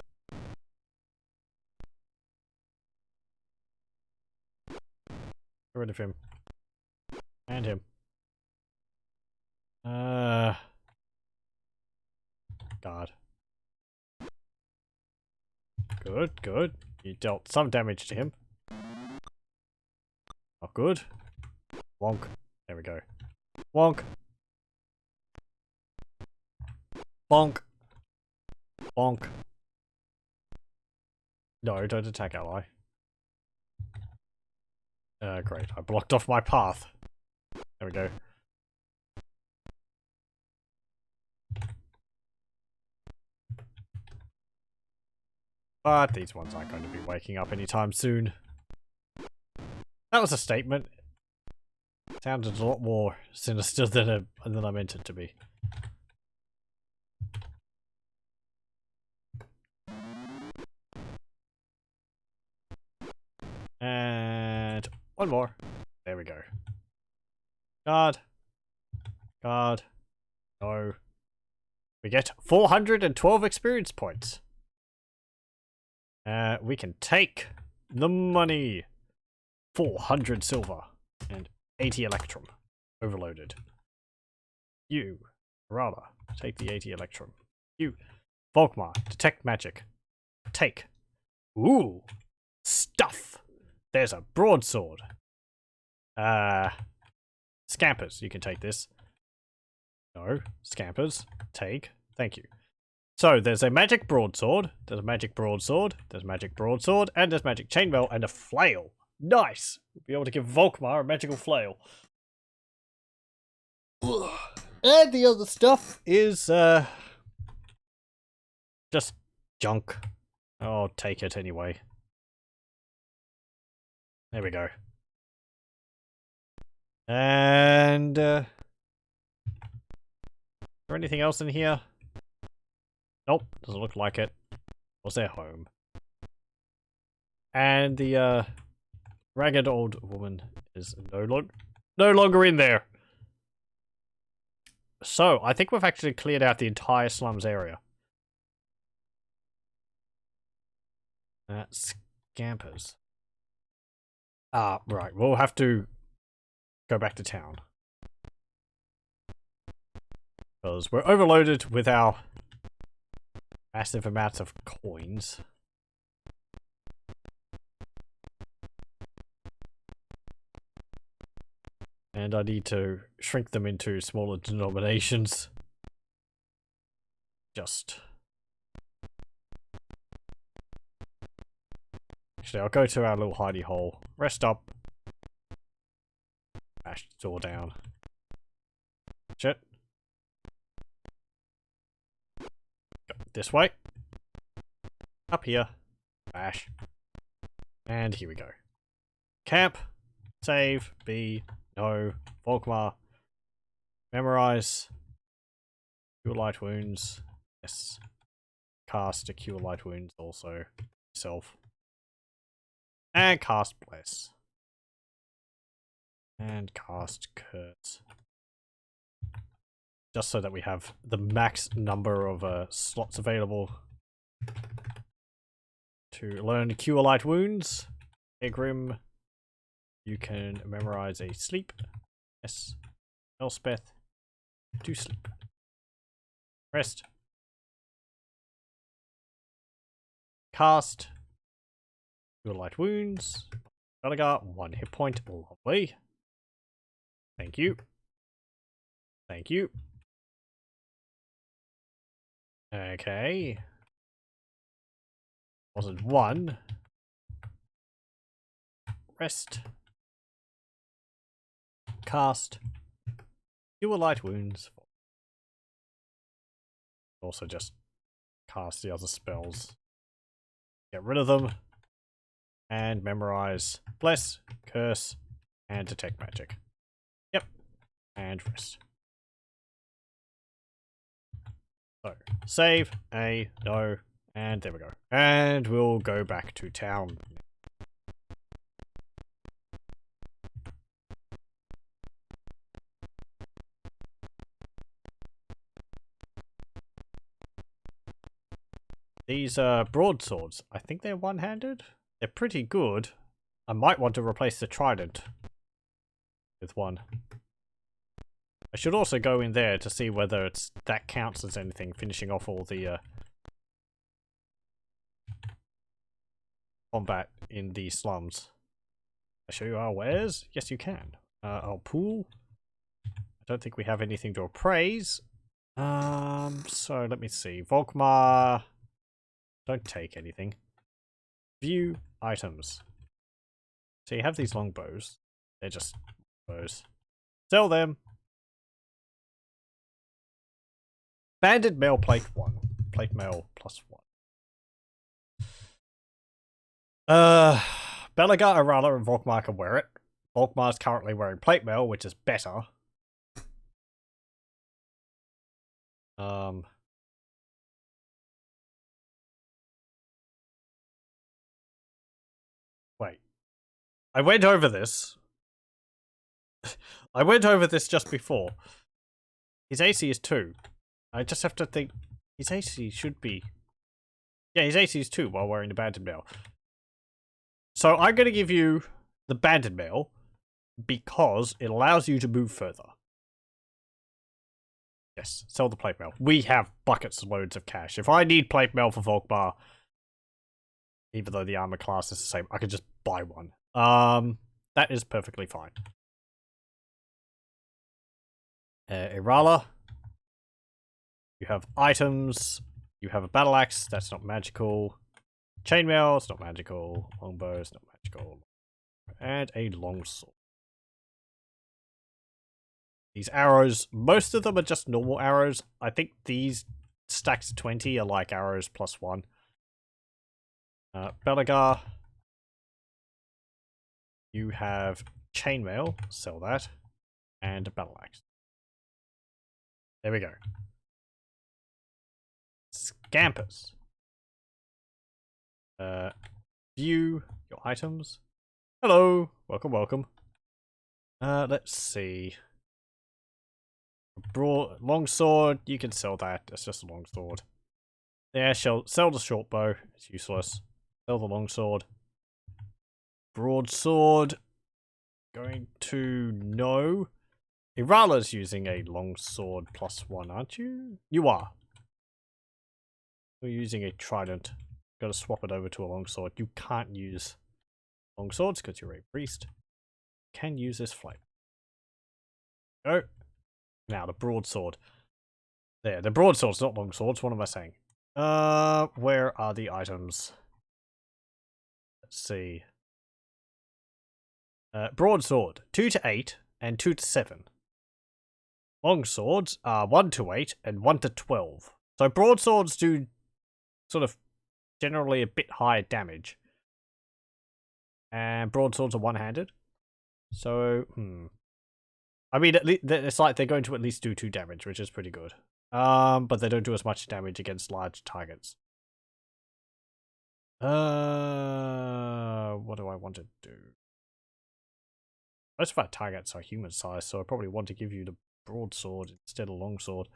Get rid of him. And him. God. Good, good. You dealt some damage to him. Not good. Wonk. There we go. Wonk. Bonk. Bonk. No, don't attack ally. Great. I blocked off my path. There we go. But these ones aren't going to be waking up anytime soon. That was a statement. It sounded a lot more sinister than I meant it to be. And one more. There we go. Guard. Guard. No. We get 412 experience points. We can take the money. 400 silver and 80 electrum. Overloaded. You, rather, take the 80 electrum. You, Volkmar, detect magic. Take. Ooh, stuff. There's a broadsword. Scampers, you can take this. No, scampers, take. Thank you. So, there's a magic broadsword, there's a magic broadsword, there's a magic broadsword, and there's magic chainmail and a flail. Nice! We'll be able to give Volkmar a magical flail. And the other stuff is, just junk. I'll take it anyway. There we go. And is there anything else in here? Nope, doesn't look like it. Was their home? And the ragged old woman is no longer in there. So I think we've actually cleared out the entire slums area. Scampers. Ah, right. We'll have to go back to town. Because we're overloaded with our massive amounts of coins. And I need to shrink them into smaller denominations. Actually, I'll go to our little hidey hole. Rest up. Bash the door down. Shit. Go this way. Up here. Bash. And here we go. Camp. Save. B. No. Volkmar. Memorize. Cure light wounds. Yes. Cast a cure light wounds also. Self. And cast bless. And cast curse. Just so that we have the max number of slots available to learn cure light wounds. Egrim. You can memorize a sleep. Yes. Elspeth. Do sleep. Rest. Cast. Cure light wounds. Gallagher, 1 hit point. Lovely. Thank you. Thank you. Okay. Wasn't 1. Rest. Cast. Cure light wounds. Also just cast the other spells. Get rid of them. And memorize bless, curse, and detect magic. Yep. And rest. So, save, A, no, and there we go. And we'll go back to town. These broadswords, I think they're one-handed. They're pretty good. I might want to replace the trident with one. I should also go in there to see whether that counts as anything, finishing off all the combat in the slums. I show you our wares? Yes, you can. Our pool. I don't think we have anything to appraise. So let me see. Volkmar. Don't take anything. View items. So you have these long bows. They're just bows. Sell them. Banded mail plate 1. Plate mail plus 1. Belagar, Arala, and Volkmar can wear it. Volkmar's currently wearing plate mail, which is better. Wait. I went over this. I went over this just before. His AC is 2. I just have to think. His AC should be. Yeah, his AC is 2 while wearing the banded mail. So I'm going to give you the banded mail because it allows you to move further. Yes, sell the plate mail. We have buckets and loads of cash. If I need plate mail for Volkmar, even though the armor class is the same, I can just buy one. That is perfectly fine. Irala. You have items. You have a battle axe. That's not magical. Chainmail. It's not magical. Longbow. It's not magical. And a longsword. These arrows, most of them are just normal arrows. I think these stacks of 20 are like arrows plus 1. Belagar. You have chainmail, sell that, and a battle axe. There we go. Scampers. View your items. Hello, welcome, welcome. Let's see. Broad longsword, you can sell that. It's just a longsword. Yeah, sell the short bow. It's useless. Sell the longsword. Broadsword. Going to no. Irala's using a longsword +1, aren't you? You are. You're using a trident. Gotta swap it over to a longsword. You can't use longswords because you're a priest. Can use this flame. Go. Now the broadsword. There, the broadswords, not longswords. What am I saying? Where are the items? Let's see. Broadsword, 2 to 8 and 2 to 7. Longswords are 1 to 8 and 1 to 12. So broadswords do sort of generally a bit higher damage. And broadswords are one-handed. So, I mean, it's like they're going to at least do 2 damage, which is pretty good. But they don't do as much damage against large targets. What do I want to do? Most of our targets are human size, so I probably want to give you the broadsword instead of longsword.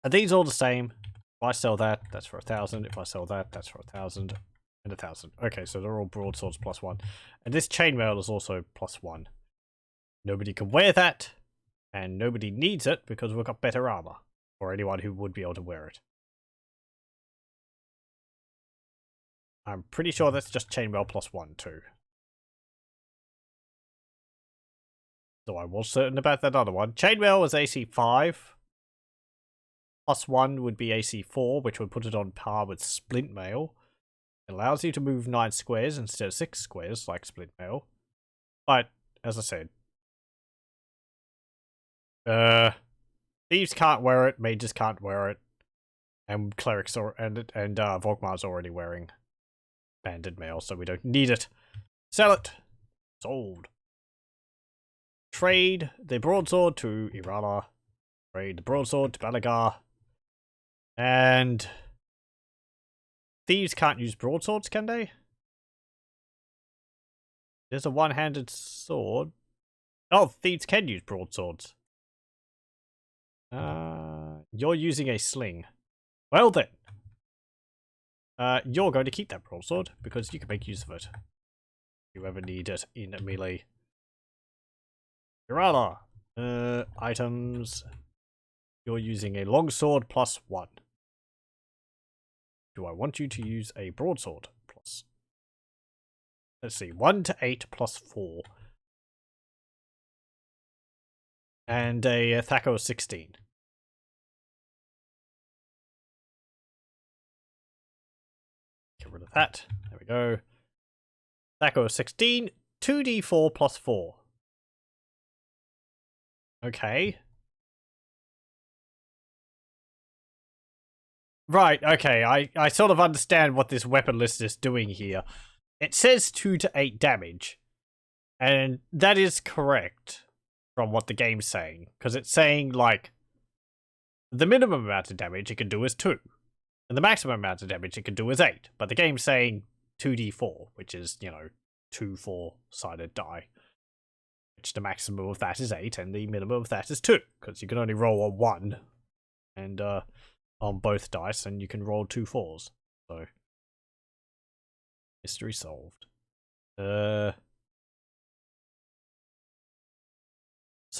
Are these all the same? If I sell that, that's for 1,000. If I sell that, that's for 1,000 and 1,000. Okay, so they're all broadswords +1. And this chainmail is also +1. Nobody can wear that, and nobody needs it because we've got better armor. Or anyone who would be able to wear it. I'm pretty sure that's just chainmail +1 too. So I was certain about that other one. Chainmail is AC 5. +1 would be AC 4, which would put it on par with Splint Mail. It allows you to move 9 squares instead of 6 squares, like Splint Mail. But, as I said, thieves can't wear it, mages can't wear it, and clerics and Volkmar's already wearing banded mail, so we don't need it. Sell it. Sold. Trade the broadsword to Irala. Trade the broadsword to Balagar. And thieves can't use broadswords, can they? There's a one-handed sword. Oh, thieves can use broadswords. You're using a sling. Well then. You're going to keep that broadsword because you can make use of it. If you ever need it in melee. Irala. Items. You're using a longsword +1. Do I want you to use a broadsword plus? Let's see, 1 to 8 +4. And a Thaco 16. Get rid of that. There we go. Thaco 16, 2d4 +4. Okay. Right, okay, I sort of understand what this weapon list is doing here. It says 2 to 8 damage. And that is correct from what the game's saying. Because it's saying, like, the minimum amount of damage it can do is 2. And the maximum amount of damage it can do is 8. But the game's saying 2d4, which is, you know, 2 4-sided die. Which the maximum of that is 8, and the minimum of that is 2. Because you can only roll a 1. And, on both dice, and you can roll 2 4s. So, mystery solved. So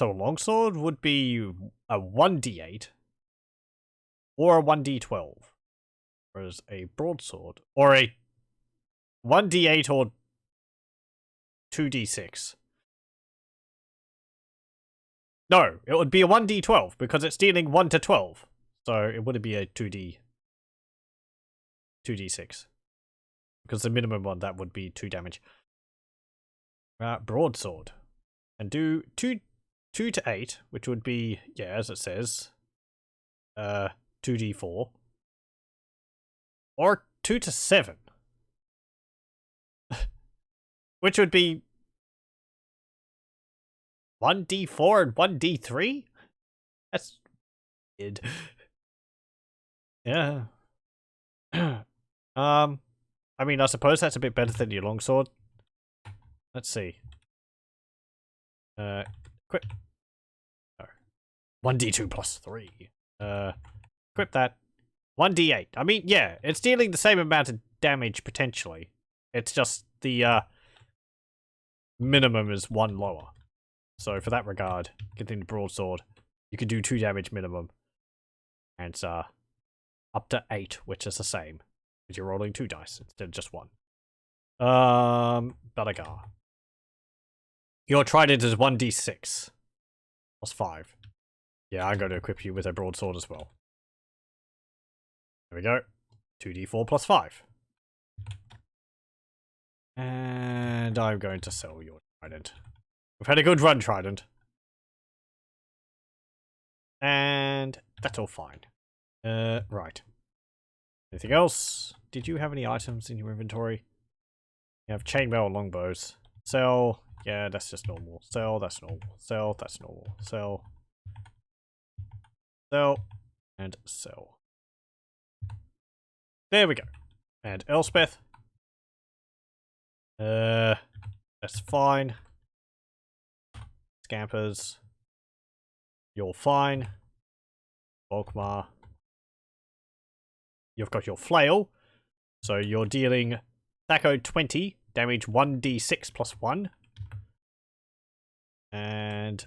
a longsword would be a 1d8 or a 1d12, whereas a broadsword or a 1d8 or 2d6. No, it would be a 1d12 because it's dealing 1 to 12. So it wouldn't be a 2d6. Because the minimum on that would be 2 damage. Broadsword. And do 2 to 8, which would be, yeah, as it says, 2d4. Or 2 to 7. Which would be 1d4 and 1d3? That's weird. Yeah. I mean, I suppose that's a bit better than your longsword. Let's see. Equip. No. 1d2 plus 3. Equip that. 1d8. I mean, yeah, it's dealing the same amount of damage potentially. It's just the minimum is 1 lower. So for that regard, getting the broadsword, you can do 2 damage minimum. And it's up to 8, which is the same. Because you're rolling 2 dice instead of just 1. Balagar. Your trident is 1d6. Plus 5. Yeah, I'm going to equip you with a broadsword as well. There we go. 2d4 plus 5. And I'm going to sell your trident. We've had a good run, trident. And that's all fine. Right. Anything else? Did you have any items in your inventory? You have chainmail and longbows. Sell. Yeah, that's just normal. Sell, that's normal. Sell, that's normal. Sell. Sell. And sell. There we go. And Elspeth. That's fine. Scampers. You're fine. Volkmar. You've got your flail. So you're dealing Thaco 20, damage 1d6 plus 1. And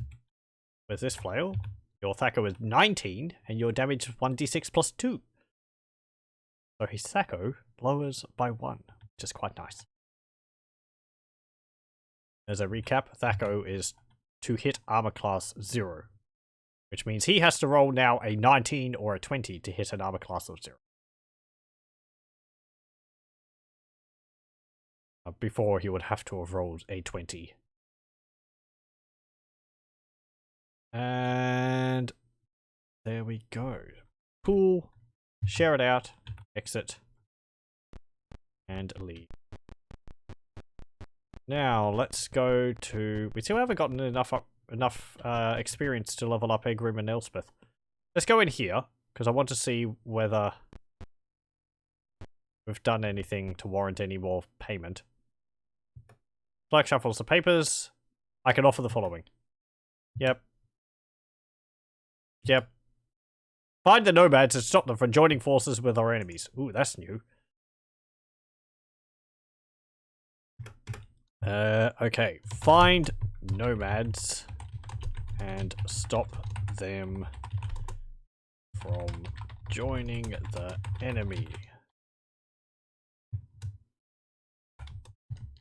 with this flail, your Thaco is 19, and your damage is 1d6 plus 2. So his Thaco lowers by 1, which is quite nice. As a recap, Thaco is to hit armor class 0. Which means he has to roll now a 19 or a 20 to hit an armor class of 0. Before he would have to have rolled a 20. And there we go. Pool, share it out, exit, and leave. Now let's go to. We still haven't gotten enough experience to level up Egrim and Elspeth. Let's go in here because I want to see whether we've done anything to warrant any more payment. Black shuffles the papers. I can offer the following. Yep. Yep. Find the nomads and stop them from joining forces with our enemies. Ooh, that's new. Okay. Find nomads and stop them from joining the enemy.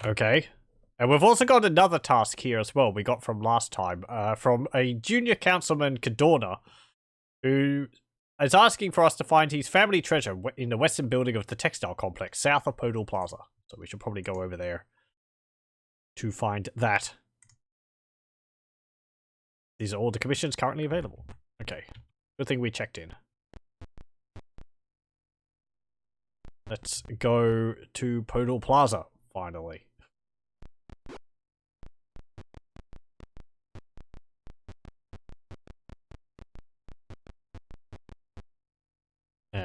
Okay. And we've also got another task here as well we got from last time, from a junior councilman, Cadorna, who is asking for us to find his family treasure in the western building of the textile complex, south of Podal Plaza. So we should probably go over there to find that. These are all the commissions currently available. Okay. Good thing we checked in. Let's go to Podal Plaza, finally.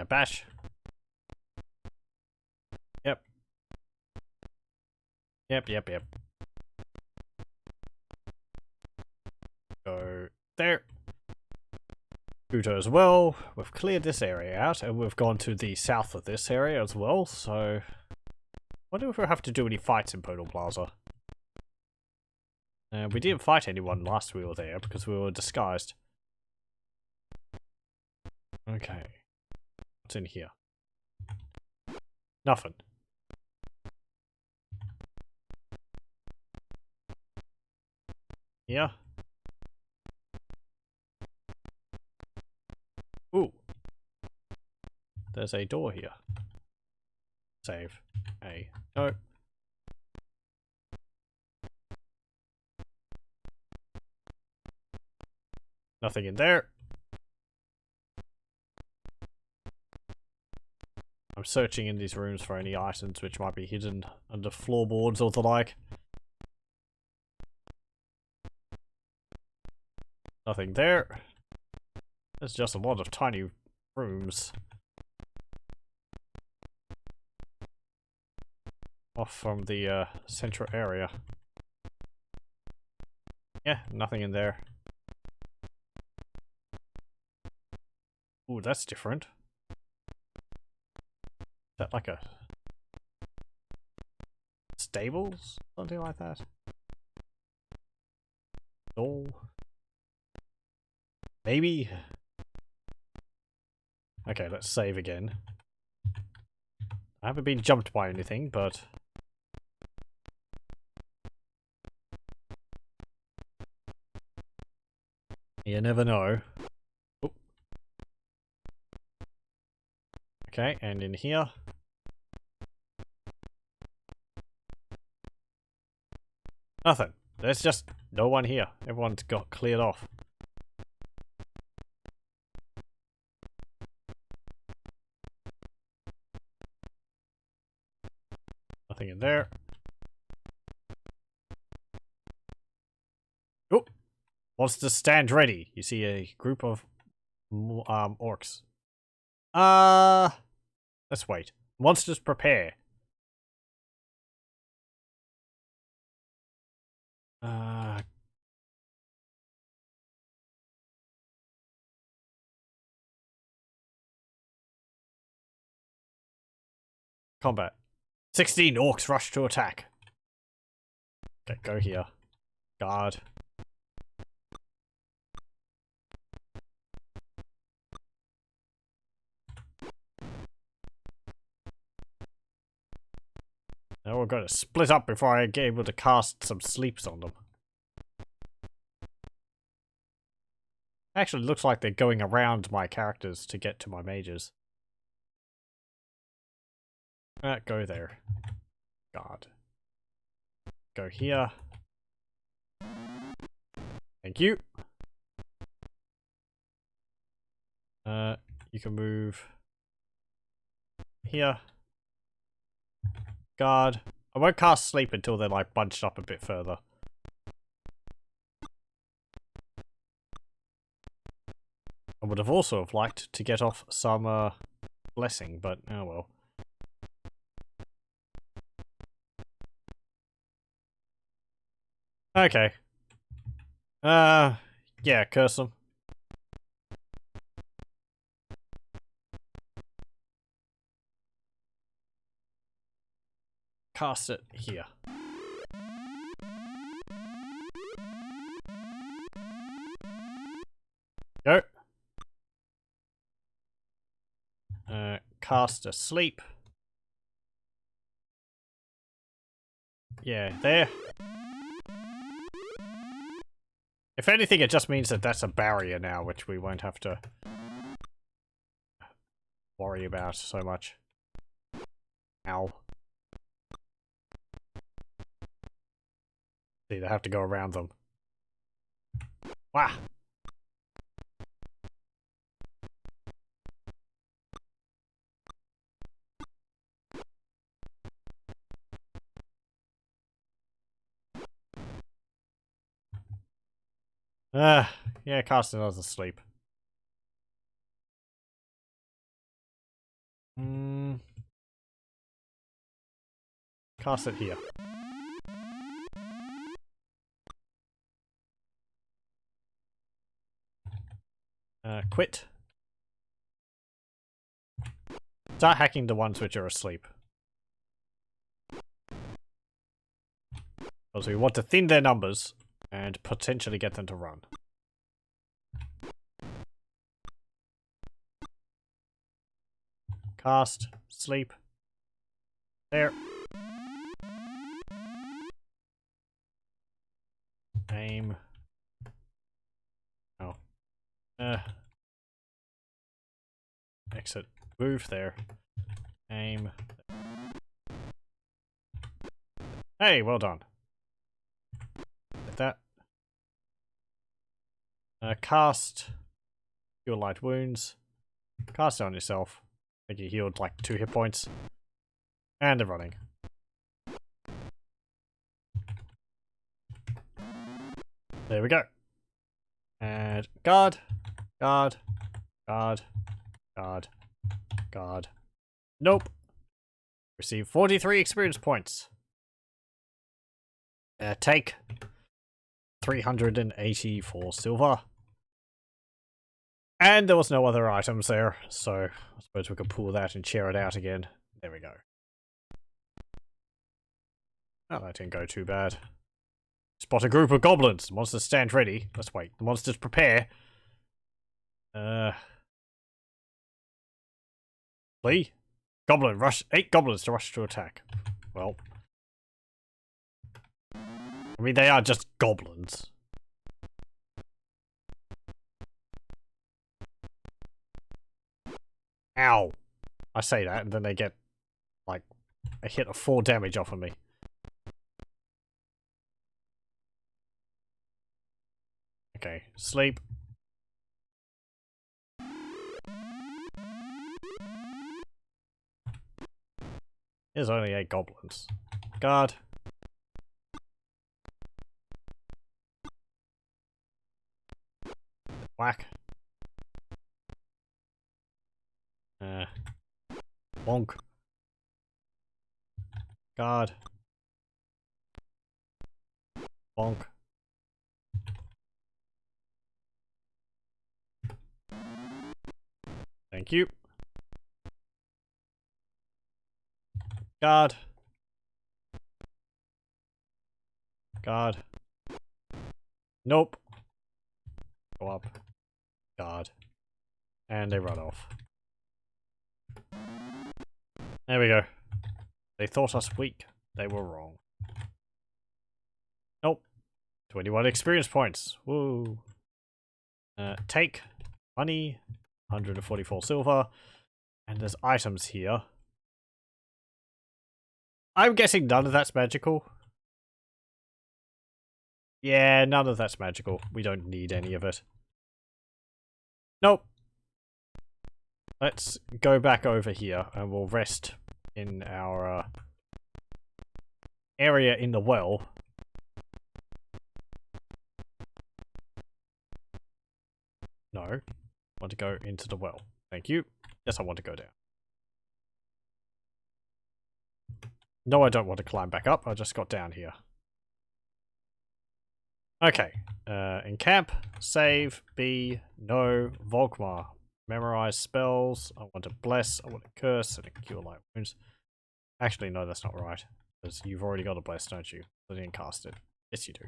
Bash. Yep. Yep. Go there. Scooter as well. We've cleared this area out, and we've gone to the south of this area as well, so... I wonder if we'll have to do any fights in Podal Plaza. We didn't fight anyone last we were there, because we were disguised. Okay. What's in here? Nothing. Yeah. Ooh. There's a door here. Save. A. No. Nothing in there. I'm searching in these rooms for any items which might be hidden under floorboards or the like. Nothing there. There's just a lot of tiny rooms. Off from the central area. Yeah, nothing in there. Ooh, that's different. Is that like a stables? Something like that? Oh. Maybe? Okay, let's save again. I haven't been jumped by anything, but... you never know. Oh. Okay, and in here... nothing. There's just no one here. Everyone's got cleared off. Nothing in there. Oh! Monsters stand ready. You see a group of orcs. Let's wait. Monsters prepare. Combat. 16 orcs rush to attack. Okay, go here. Guard. Now we're going to split up before I get able to cast some sleeps on them. Actually, looks like they're going around my characters to get to my mages. Go there. Guard. Go here. Thank you. You can move here. Guard. I won't cast sleep until they're like bunched up a bit further. I would have also have liked to get off some blessing, but oh well. Okay. Yeah, curse them. Cast it here. Go. Cast a sleep. Yeah, there. If anything, it just means that that's a barrier now, which we won't have to worry about so much. Ow. See, they have to go around them. Wah! Yeah, cast another sleep. Cast it here. Quit. Start hacking the ones which are asleep. Because we want to thin their numbers and potentially get them to run. Cast, sleep. There. Aim. Oh. Exit. Move there. Aim. Hey, well done. Like that. Cast. Cure light wounds. Cast it on yourself. I think he healed like 2 hit points. And they're running. There we go. And guard, guard, guard, guard, guard. Nope. Receive 43 experience points. Take 384 silver. And there was no other items there, so I suppose we could pull that and share it out again. There we go. Oh, that didn't go too bad. Spot a group of goblins. Monsters stand ready. Let's wait. The monsters prepare. Flee. Goblin rush. 8 goblins to rush to attack. Well. I mean, they are just goblins. Ow. I say that, and then they get, like, a hit of 4 damage off of me. Okay, sleep. There's only 8 goblins. Guard. Whack. Bonk. Guard. Bonk. Thank you. Guard. Guard. Nope. Go up. Guard. And they run off. There we go. They thought us weak. They were wrong. Nope. 21 experience points. Woo. Take money. 144 silver. And there's items here. I'm guessing none of that's magical. Yeah, none of that's magical. We don't need any of it. Nope. Let's go back over here and we'll rest in our area in the well. No. I want to go into the well. Thank you. Yes, I want to go down. No, I don't want to climb back up. I just got down here. Okay. Encamp. Save. B. No. Volkmar. Memorize spells. I want to bless. I want to curse and cure light wounds. Actually, no, that's not right. Because you've already got a bless, don't you? I didn't cast it. Yes, you do.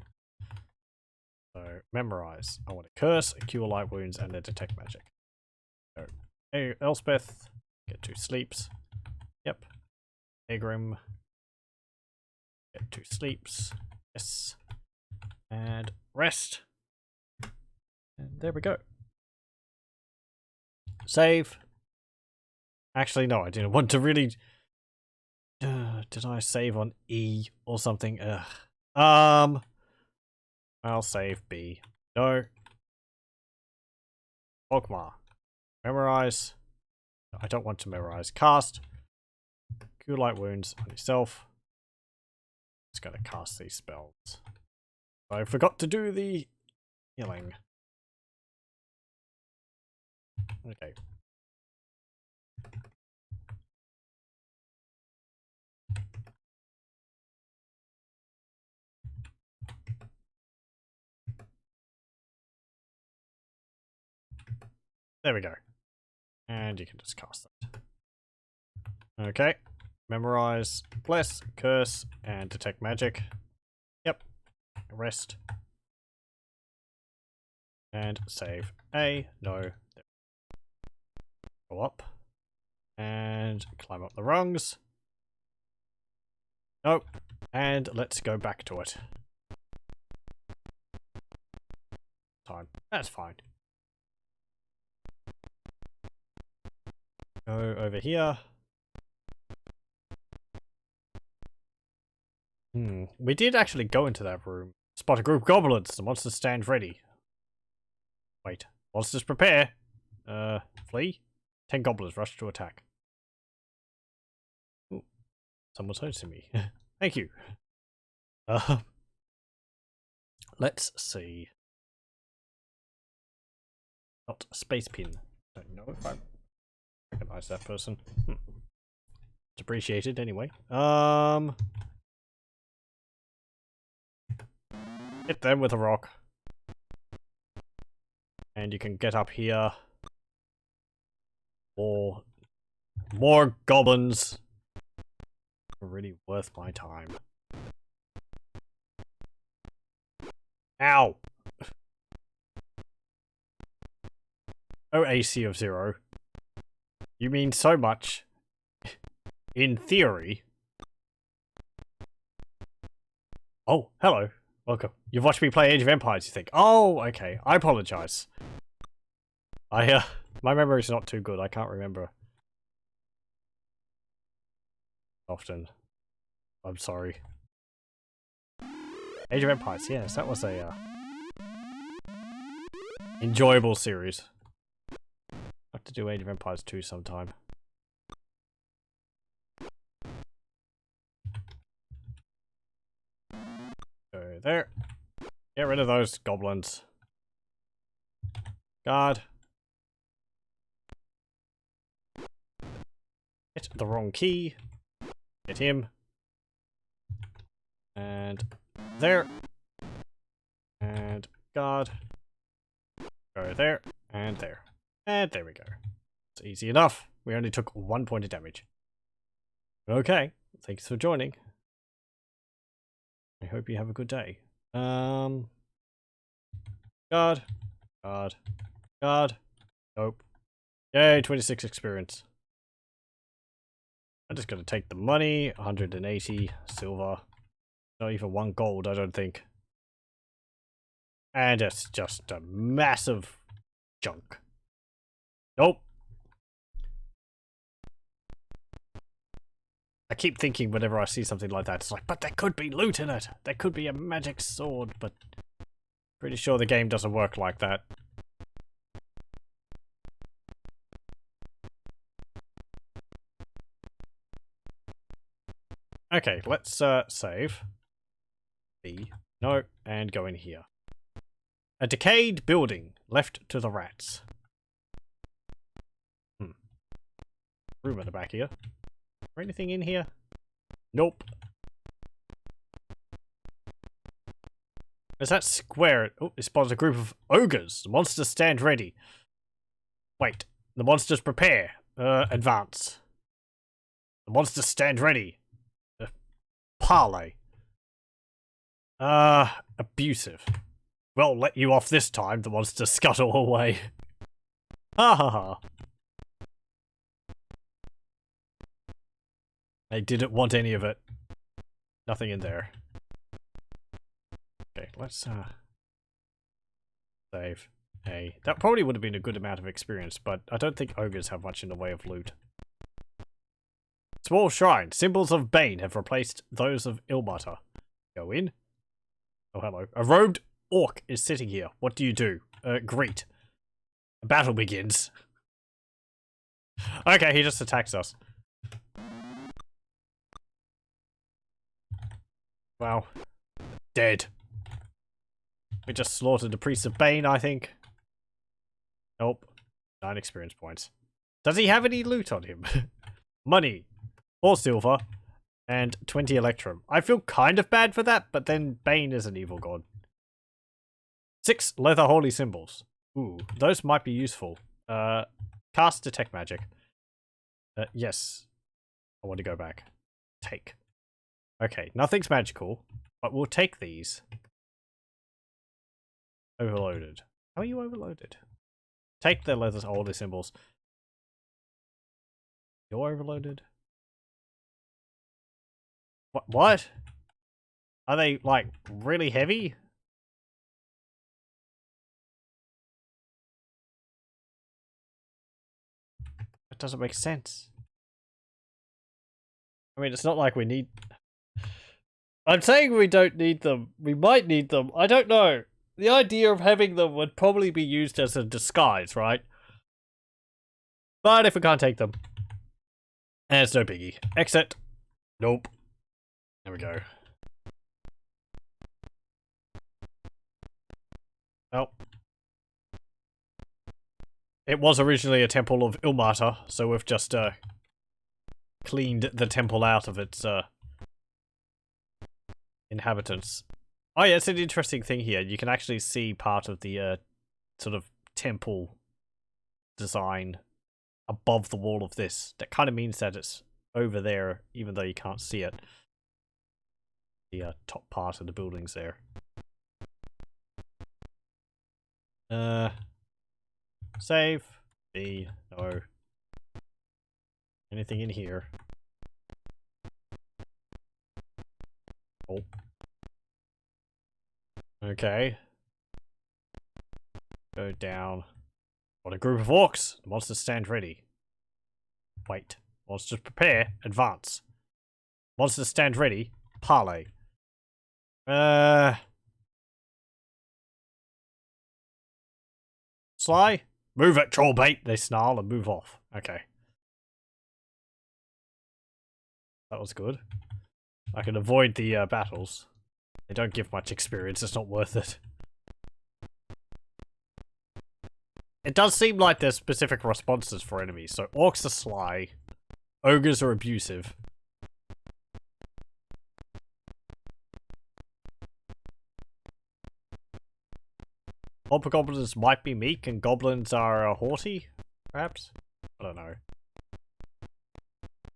So, memorize. I want to curse, cure light wounds, and then detect magic. So, hey, Elspeth. Get 2 sleeps. Yep. Egrim. Get 2 sleeps. Yes. And rest. And there we go. Save. Actually, no, I didn't want to really... did I save on E or something? I'll save B. No. Volkmar. Memorize. I don't want to memorize. Cast. Cure light wounds on yourself. Just gonna cast these spells. I forgot to do the healing. Okay. There we go. And you can just cast that. Okay. Memorize, bless, curse, and detect magic. Yep. Rest. And save A. No. Go up. And climb up the rungs. Nope. And let's go back to it. Time. That's fine. Go over here. We did actually go into that room. Spot a group of goblins. The monsters stand ready. Wait. Monsters prepare. Flee. 10 goblins rush to attack. Someone's hosting me. Thank you. Let's see. Not Space Pin. Don't know if I recognize that person. It's appreciated anyway. Hit them with a rock. And you can get up here. Or more goblins. Really worth my time. Ow! Oh, AC of 0. You mean so much. In theory. Oh, hello. Welcome. You've watched me play Age of Empires, you think? Oh, okay. I apologize. My memory's not too good. I can't remember often. I'm sorry. Age of Empires, yes, that was a enjoyable series. I'll have to do Age of Empires 2 sometime. Go there. Get rid of those goblins. Guard. Hit the wrong key. Hit him. And there. And guard. Go there. And there. And there we go. It's easy enough. We only took 1 point of damage. Okay. Thanks for joining. I hope you have a good day. Guard. Guard. Guard. Nope. Yay, 26 experience. I'm just gonna take the money. 180 silver. Not even 1 gold, I don't think. And it's just a massive chunk. Nope. I keep thinking whenever I see something like that, it's like, but there could be loot in it. There could be a magic sword, but pretty sure the game doesn't work like that. Okay, let's save. B. No, and go in here. A decayed building left to the rats. Room at the back here. Is there anything in here? Nope. Is that square? Oh, it spawns a group of ogres. The monsters stand ready. Wait. The monsters prepare. Advance. The monsters stand ready. Parley. Abusive. Well, let you off this time. The monsters scuttle away. Ha ha ha. I didn't want any of it. Nothing in there. Okay, let's save. Hey, that probably would have been a good amount of experience, but I don't think ogres have much in the way of loot. Small shrine. Symbols of Bane have replaced those of Ilmater. Go in. Oh, hello. A robed orc is sitting here. What do you do? Greet. A battle begins. Okay, he just attacks us. Wow. Dead. We just slaughtered the priest of Bane, I think. Nope. 9 experience points. Does he have any loot on him? Money. 4 silver. And 20 electrum. I feel kind of bad for that, but then Bane is an evil god. 6 leather holy symbols. Ooh, those might be useful. Cast detect magic. Yes. I want to go back. Take. Okay, nothing's magical, but we'll take these. Overloaded. How are you overloaded? Take the leather holy symbols. You're overloaded? What? Are they, like, really heavy? That doesn't make sense. I mean, it's not like we need... I'm saying we don't need them. We might need them. I don't know. The idea of having them would probably be used as a disguise, right? But if we can't take them... And it's no biggie. Exit. Nope. There we go. Oh. It was originally a temple of Ilmater, so we've just cleaned the temple out of its inhabitants. Oh yeah, it's an interesting thing here. You can actually see part of the sort of temple design above the wall of this. That kind of means that it's over there, even though you can't see it. The top part of the building's there. Save. B. No. Anything in here? Oh. Okay. Go down. What a group of orcs! The monsters stand ready. Wait. Monsters prepare. Advance. Monsters stand ready. Parley. Sly? Move it, trollbait! They snarl and move off. Okay. That was good. I can avoid the battles. They don't give much experience, it's not worth it. It does seem like there's specific responses for enemies. So orcs are sly. Ogres are abusive. Hobgoblins might be meek and goblins are haughty, perhaps? I don't know.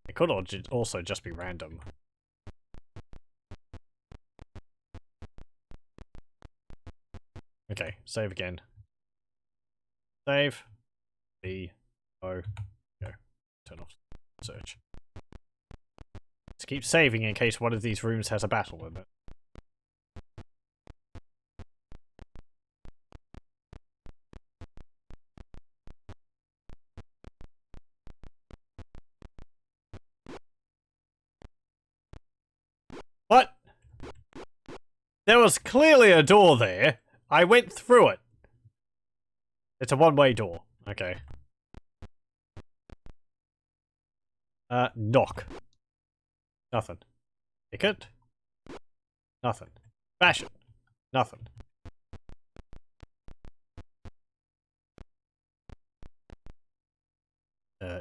It could also just be random. Okay, save again. Save. B. O. Go. Turn off search. Let's keep saving in case one of these rooms has a battle in it. What? There was clearly a door there. I went through it. It's a one-way door. Okay. Knock. Nothing. Ticket? Nothing. Fashion? Nothing.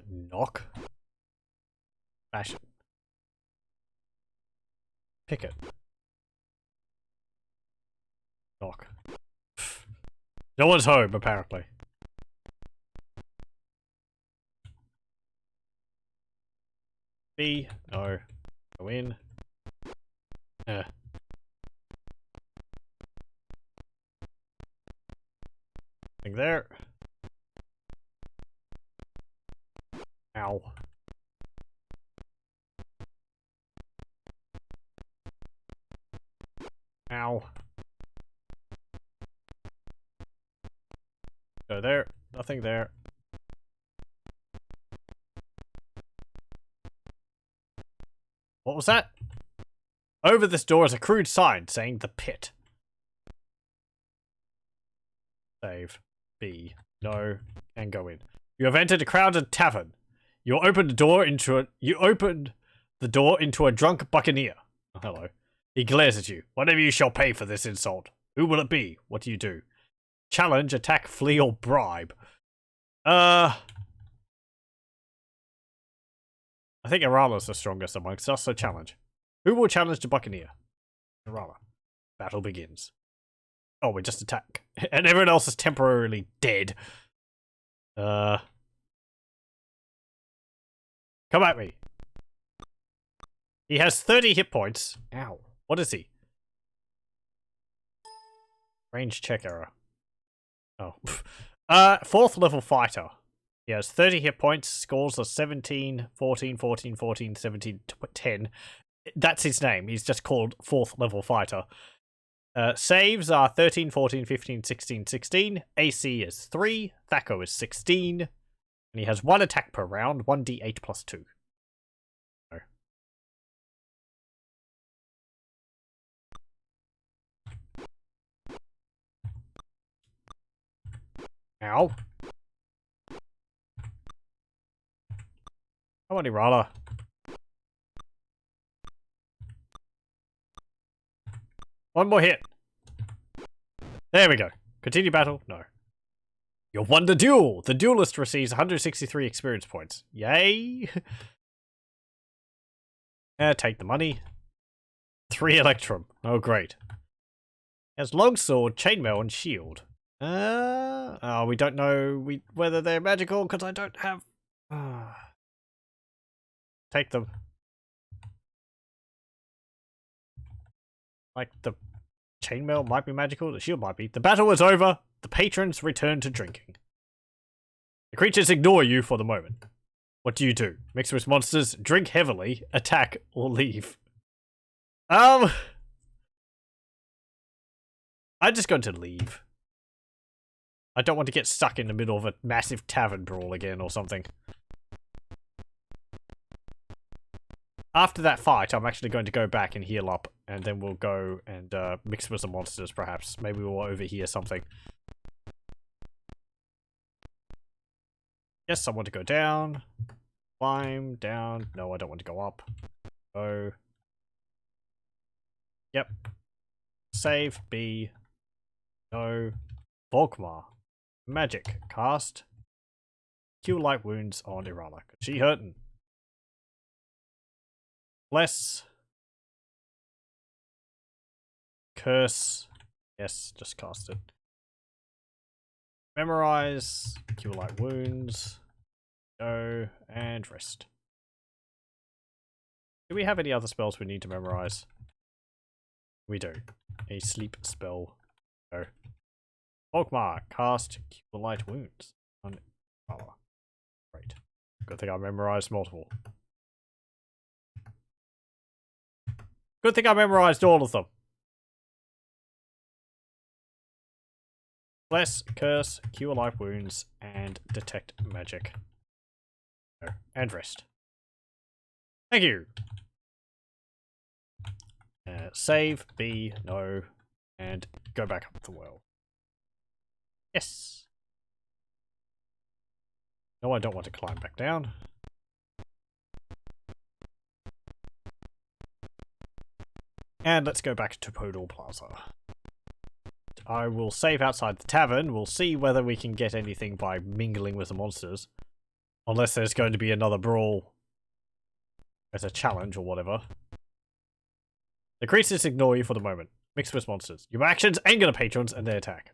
Knock? Fashion. Picket. Knock. No one's home, apparently. B. No. Go in. Thing there. Ow. Ow. Go there. Nothing there. What was that? Over this door is a crude sign saying the pit. Save. B. No. And go in. You have entered a crowded tavern. You opened the door into a drunk buccaneer. Oh, hello. He glares at you. One of you shall pay for this insult. Who will it be? What do you do? Challenge, attack, flee, or bribe. I think Arala's the strongest amongst us, so challenge. Who will challenge the buccaneer? Arala. Battle begins. Oh, we just attack. And everyone else is temporarily dead. Come at me. He has 30 hit points. Ow. What is he? Range check error. Oh. 4th level fighter. He has 30 hit points, scores of 17, 14, 14, 14, 17, 10. That's his name. He's just called 4th level fighter. Saves are 13, 14, 15, 16, 16. AC is 3. Thaco is 16. And he has 1 attack per round, 1d8 plus 2. Oh. Ow. Come on, Irala. One more hit. There we go. Continue battle? No. You won the duel! The duelist receives 163 experience points. Yay! Take the money. 3 electrum. Oh, great. Has longsword, chainmail, and shield. Oh, we don't know whether they're magical because I don't have. Take them. Like the chainmail might be magical, the shield might be. The battle is over. The patrons return to drinking. The creatures ignore you for the moment. What do you do? Mix with monsters, drink heavily, attack, or leave? I'm just going to leave. I don't want to get stuck in the middle of a massive tavern brawl again or something. After that fight, I'm actually going to go back and heal up, and then we'll go and mix with some monsters, perhaps. Maybe we'll overhear something. Yes, I want to go down. Climb, down. No, I don't want to go up. Go. Yep. Save, B. No. Volkmar. Magic. Cast. Cure light wounds on Irala. She hurting. Bless. Curse. Yes, just cast it. Memorize. Cure light wounds. Go. And rest. Do we have any other spells we need to memorize? We do. A sleep spell. Go. Volkmar. Cast. Cure light wounds on Irala. Great. Good thing I memorized multiple. Good thing I memorized all of them. Bless, curse, cure life wounds, and detect magic. And rest. Thank you. Save, B, no, and go back up the well. Yes. No, I don't want to climb back down. And let's go back to Podor Plaza. I will save outside the tavern. We'll see whether we can get anything by mingling with the monsters. Unless there's going to be another brawl as a challenge or whatever. The creatures ignore you for the moment. Mix with monsters. Your actions anger the patrons and they attack.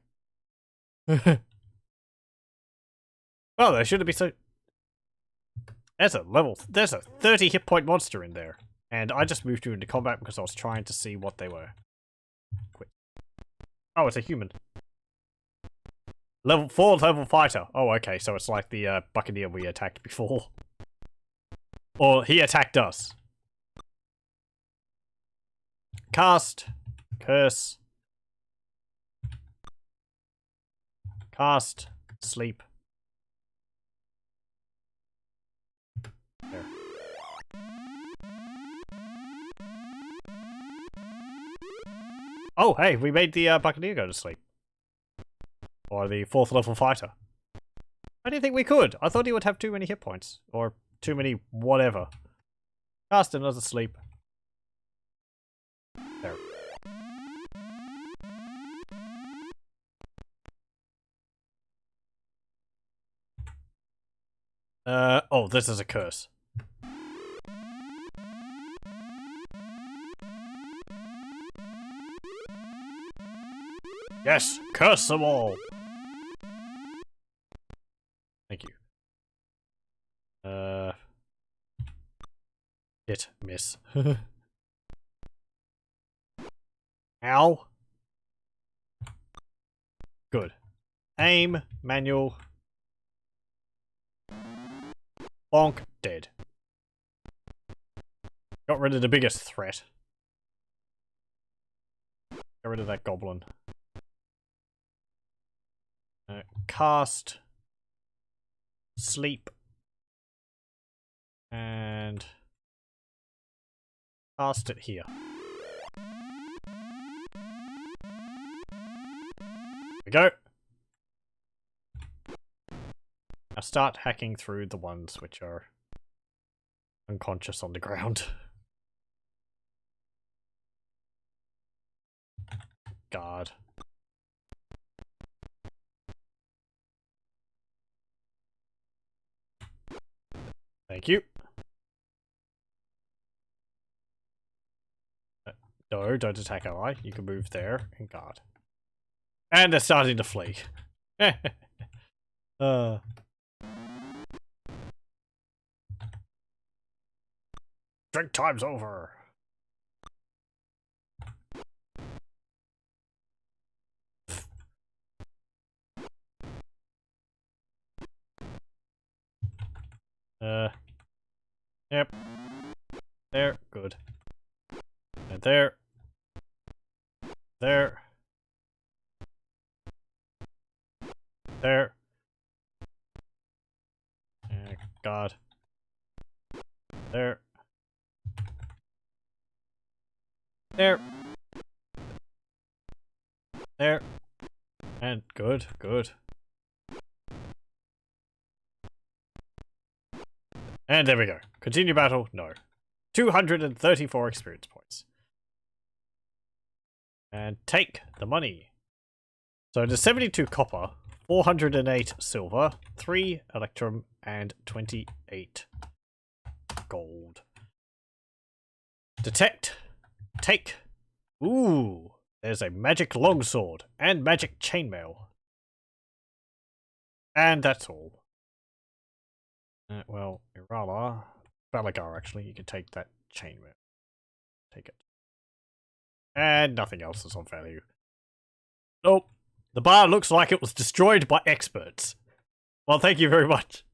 Oh, there shouldn't be so... There's a 30 hit point monster in there. And I just moved you into combat because I was trying to see what they were. Quit. Oh, it's a human. Level 4 level fighter. Oh, okay, so it's like the buccaneer we attacked before. Or he attacked us. Cast. Curse. Cast. Sleep. There. Oh, hey, we made the Buccaneer go to sleep. Or the 4th level fighter. I didn't think we could. I thought he would have too many hit points. Or too many whatever. Cast another sleep. There. Oh, this is a curse. Yes, curse them all. Thank you. Hit, miss. Ow. Good. Aim, manual. Bonk, dead. Got rid of the biggest threat. Got rid of that goblin. Cast. Sleep. And cast it here. There we go. Now start hacking through the ones which are unconscious on the ground. God. Thank you. No, don't attack ally. You can move there and guard. And they're starting to flee. Drink time's over. Yep. There, good. And there. There. There. God. There. There. There. And good, good. And there we go. Continue battle? No. 234 experience points. And take the money. So it is 72 copper, 408 silver, 3 electrum, and 28 gold. Detect. Take. Ooh. There's a magic longsword and magic chainmail. And that's all. Well, Irala, Balagar actually, you can take that chainmail. Take it. And nothing else is of value. Nope. The bar looks like it was destroyed by experts. Well, thank you very much.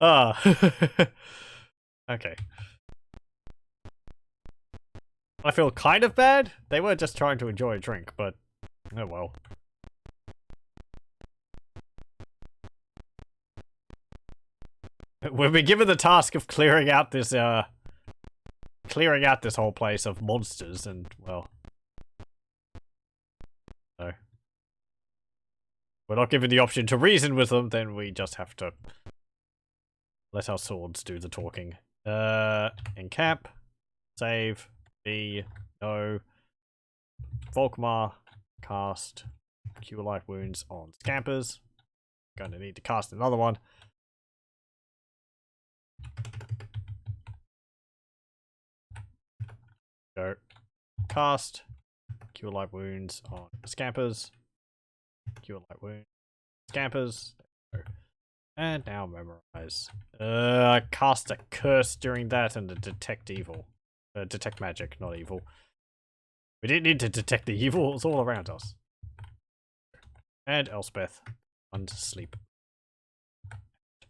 Okay. I feel kind of bad. They were just trying to enjoy a drink, but oh well. We've been given the task of clearing out this whole place of monsters, and well, no. We're not given the option to reason with them, then we just have to let our swords do the talking. Encamp, save, B, no, Volkmar, cast, Cure Light Wounds on Scampers. Gonna need to cast another one. Go. Cast. Cure Light Wounds on Scampers. Cure Light Wounds. Scampers. And now memorize. Cast a curse during that and detect evil. Detect magic, not evil. We didn't need to detect the evil, it was all around us. And Elspeth. And sleep.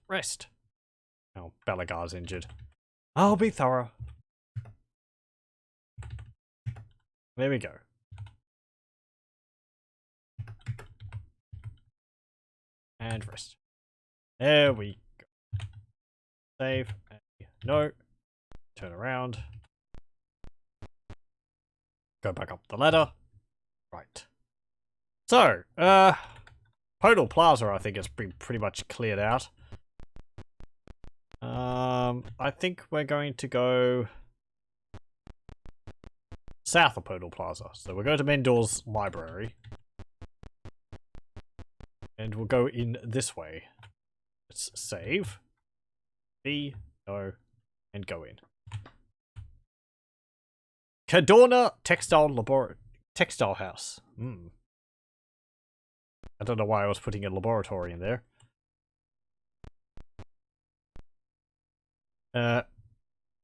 Rest. Oh, Balagar's injured. I'll be thorough. There we go. And rest. There we go. Save. No. Turn around. Go back up the ladder. Right. So, Podal Plaza I think has been pretty much cleared out. I think we're going to go south of Podal Plaza. So we'll go to Mendor's library. And we'll go in this way. Let's save. B, no, and go in. Cadorna Textile House. I don't know why I was putting a laboratory in there.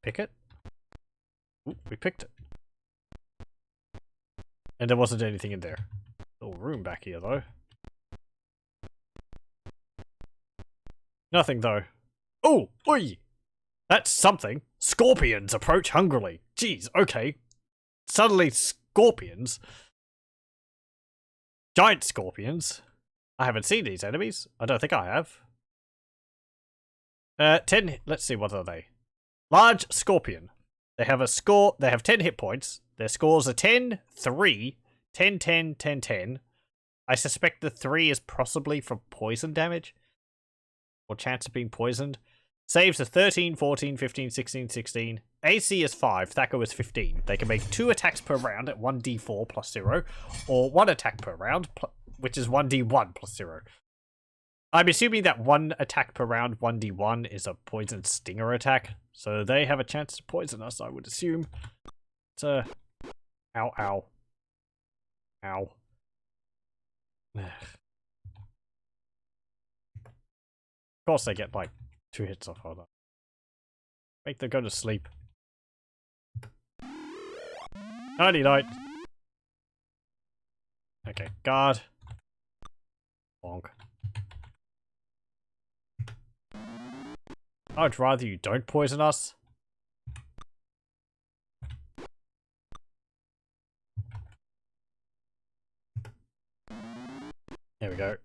Pick it. Ooh, we picked it. And there wasn't anything in there. Little room back here, though. Nothing, though. Oh, oi! That's something. Scorpions approach hungrily. Jeez, okay. Suddenly, scorpions. Giant scorpions. I haven't seen these enemies. I don't think I have. 10. Let's see, what are they? Large scorpion. They have 10 hit points. Their scores are 10, 3, 10, 10, 10, 10. I suspect the 3 is possibly from poison damage. Or chance of being poisoned. Saves are 13, 14, 15, 16, 16. AC is 5, Thaco is 15. They can make 2 attacks per round at 1d4 plus 0, or 1 attack per round, which is 1d1 plus 0. I'm assuming that 1 attack per round, 1d1, is a poison stinger attack, so they have a chance to poison us, I would assume. It's a... Ow, ow. Ow. Of course they get, like, 2 hits off of that. Make them go to sleep. Nighty night. Okay, guard. Bonk. I'd rather you don't poison us. There we go.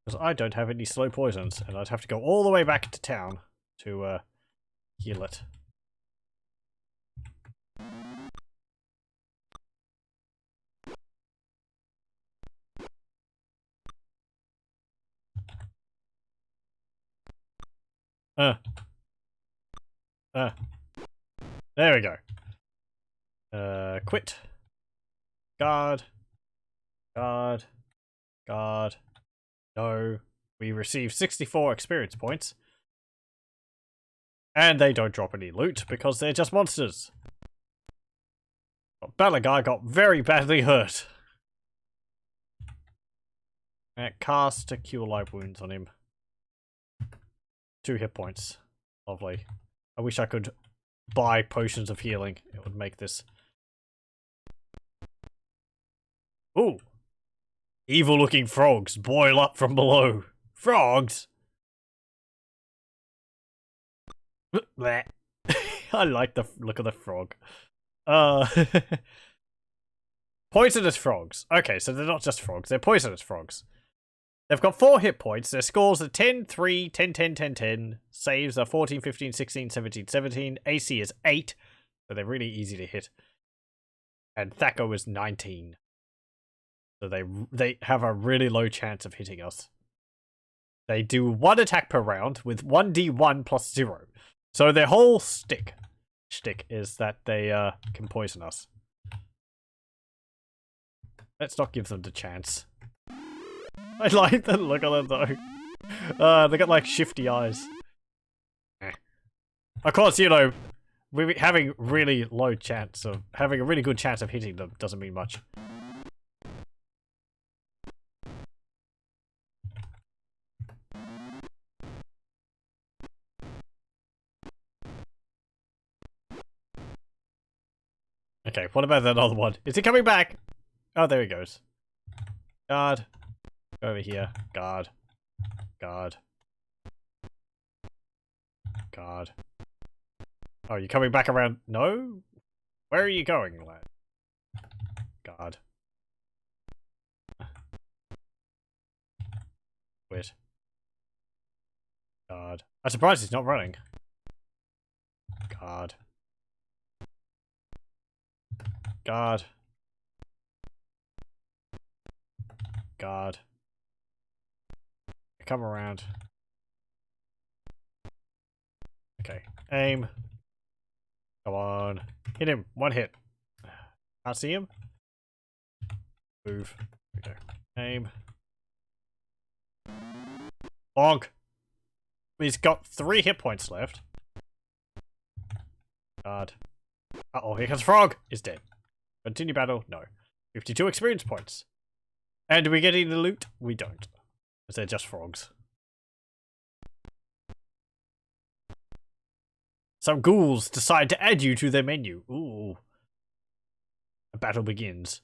Because I don't have any slow poisons, and I'd have to go all the way back to town to heal it. There we go. Quit. Guard. Guard. Guard. No. We receive 64 experience points. And they don't drop any loot because they're just monsters. But Balaguy got very badly hurt. And cast to cure live wounds on him. 2 hit points. Lovely. I wish I could buy potions of healing. It would make this... Ooh! Evil-looking frogs boil up from below. Frogs? I like the look of the frog. Poisonous frogs. Okay, so they're not just frogs, they're poisonous frogs. They've got 4 hit points. Their scores are 10, 3, 10, 10, 10, 10. Saves are 14, 15, 16, 17, 17. AC is 8, so they're really easy to hit. And Thaco is 19. So they have a really low chance of hitting us. They do 1 attack per round with 1d1 plus 0. So their whole shtick is that they can poison us. Let's not give them the chance. I like the look of them though. They got like shifty eyes. Of course, you know, having really low chance of having a really good chance of hitting them doesn't mean much. Okay, what about that other one? Is he coming back? Oh, there he goes. Guard. Over here. Guard. Guard. Guard. Oh, you're coming back around? No? Where are you going, lad? Guard. Wait. Guard. I'm surprised he's not running. Guard. Guard. Guard. Come around. Okay. Aim. Come on. Hit him. 1 hit. Can't see him. Move. There we go. Aim. Bonk. He's got 3 hit points left. Guard. Uh-oh, here comes Frog. Is dead. Continue battle. No. 52 experience points. And do we get any loot? We don't. Because they're just frogs. Some ghouls decide to add you to their menu. Ooh. A battle begins.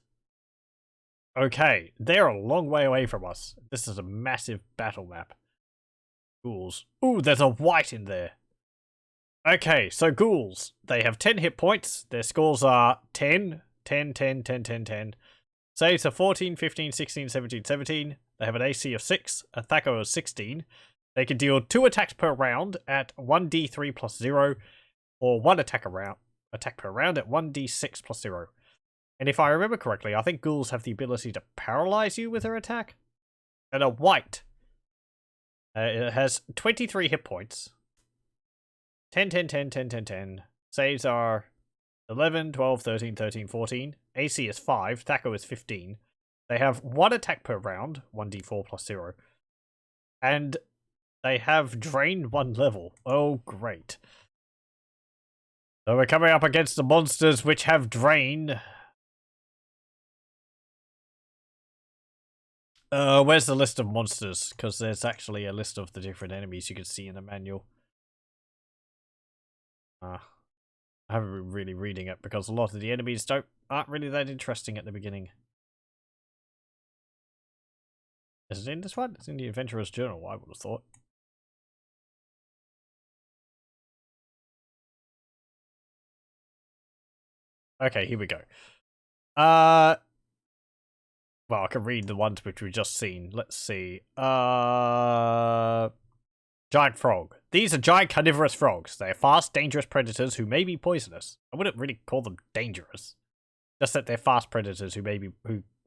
Okay, they're a long way away from us. This is a massive battle map. Ghouls. Ooh, there's a white in there. Okay, so ghouls. They have 10 hit points. Their scores are 10, 10, 10, 10, 10, 10. Saves are 14, 15, 16, 17, 17. They have an AC of 6, a Thaco of 16. They can deal 2 attacks per round at 1d3 plus 0, or 1 attack per round at 1d6 plus 0. And if I remember correctly, I think ghouls have the ability to paralyze you with their attack. And a white It has 23 hit points. 10, 10, 10, 10, 10, 10. Saves are 11, 12, 13, 13, 14. AC is 5. Thaco is 15. They have 1 attack per round. 1d4 plus 0. And they have drained 1 level. Oh, great. So we're coming up against the monsters which have drain. Where's the list of monsters? Because there's actually a list of the different enemies you can see in the manual. I haven't been really reading it because a lot of the enemies aren't really that interesting at the beginning. Is it in this one? It's in the Adventurer's Journal, I would have thought. Okay, here we go. Well, I can read the ones which we've just seen. Let's see. Giant frog. These are giant carnivorous frogs. They are fast, dangerous predators who may be poisonous. I wouldn't really call them dangerous. Just that they're fast predators who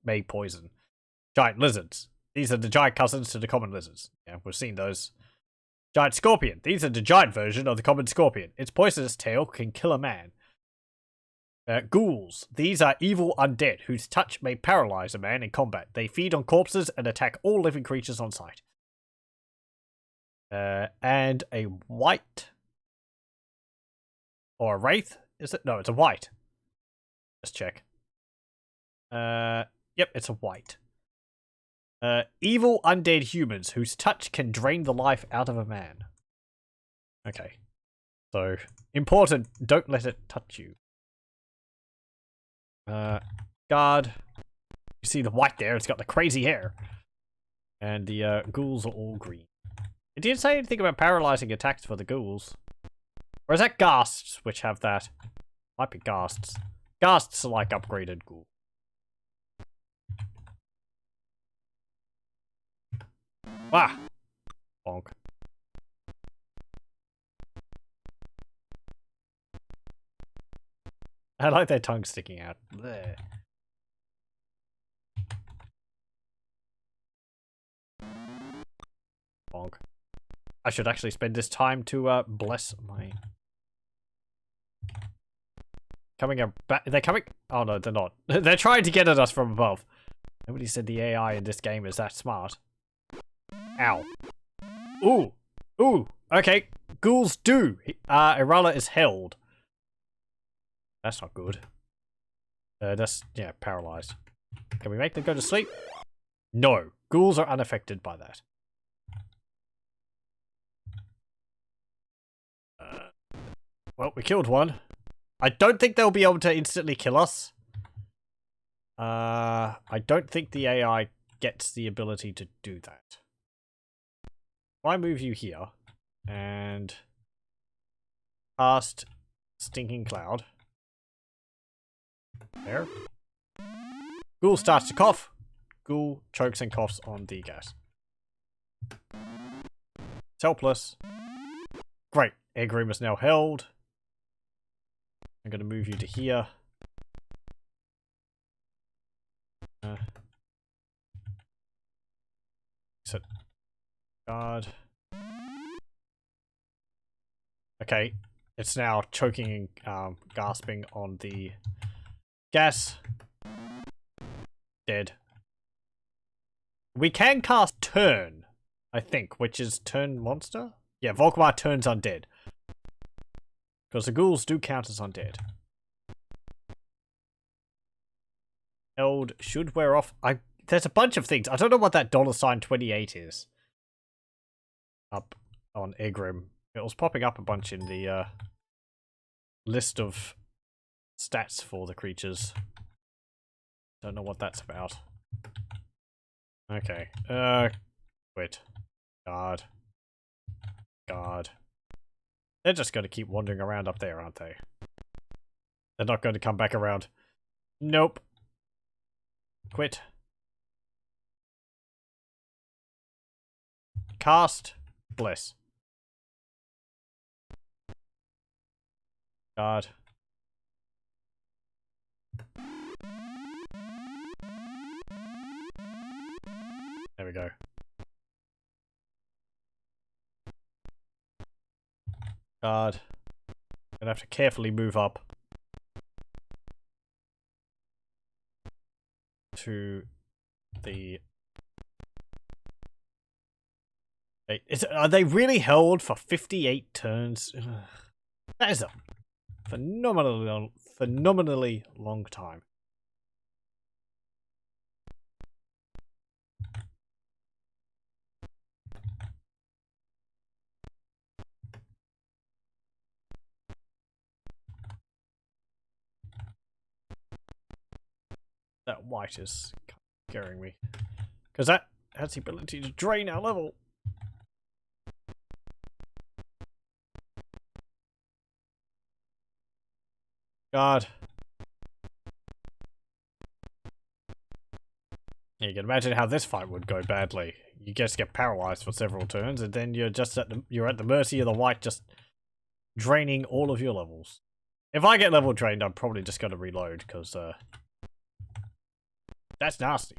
may poison. Giant lizards. These are the giant cousins to the common lizards. Yeah, we've seen those. Giant scorpion. These are the giant version of the common scorpion. Its poisonous tail can kill a man. Ghouls. These are evil undead whose touch may paralyze a man in combat. They feed on corpses and attack all living creatures on sight. And a white. Or a wraith? Is it? No, it's a white. Just check. Yep, it's a white. Evil undead humans whose touch can drain the life out of a man. Okay. So, important, don't let it touch you. Guard. You see the white there, it's got the crazy hair. And the ghouls are all green. It didn't say anything about paralyzing attacks for the ghouls. Or is that ghasts which have that? Might be ghasts. Ghasts are like upgraded ghoul. Ah! Bonk. I like their tongue sticking out. There. Bonk. I should actually spend this time to bless my... Coming up back. They're coming. Oh no, they're not. They're trying to get at us from above. Nobody said the AI in this game is that smart. Ow. Ooh. Ooh. Okay. Ghouls do. Irala is held. That's not good. That's, yeah, paralyzed. Can we make them go to sleep? No. Ghouls are unaffected by that. Well, we killed one. I don't think they'll be able to instantly kill us. I don't think the AI gets the ability to do that. If I move you here and cast Stinking Cloud. There. Ghoul starts to cough. Ghoul chokes and coughs on the gas. It's helpless. Great. Egrim is now held. I'm going to move you to here. So, guard. Okay, it's now choking and gasping on the gas. Dead. We can cast Turn, I think, which is Turn Monster? Yeah, Volkmar turns undead. Because the ghouls do count as undead. Held should wear off. There's a bunch of things. I don't know what that $28 is. Up on Egrim. It was popping up a bunch in the list of stats for the creatures. Don't know what that's about. Okay. Quit. Guard. Guard. They're just going to keep wandering around up there, aren't they? They're not going to come back around. Nope. Quit. Cast. Bless. Guard. There we go. God. Gonna have to carefully move up to the... Are they really held for 58 turns? Ugh. That is a phenomenally long time. That white is scaring me. Because that has the ability to drain our level. God. Yeah, you can imagine how this fight would go badly. You just get paralyzed for several turns, and then you're just at the mercy of the white just draining all of your levels. If I get level drained, I'm probably just going to reload, because that's nasty.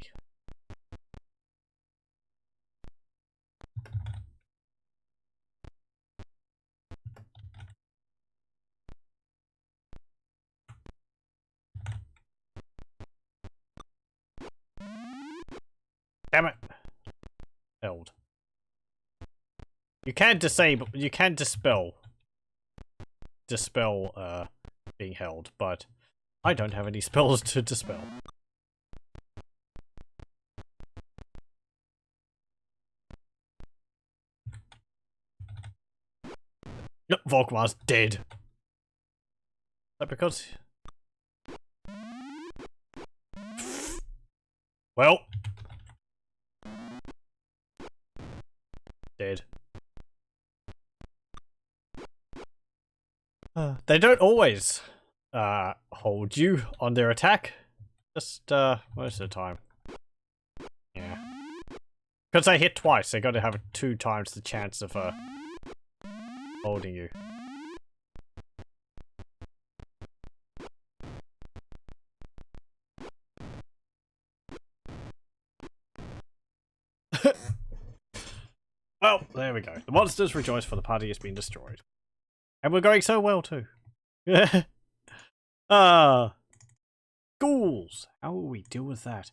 Damn it. Held. You can disable, you can dispel being held, but I don't have any spells to dispel. Nope, Volkmar's dead. Is that because... Well... Dead. They don't always hold you on their attack. Just most of the time. Yeah. Because they hit twice, they gotta have 2 times the chance of holding you. Well, there we go. The monsters rejoice for the party has been destroyed. And we're going so well too. Ghouls! How will we deal with that?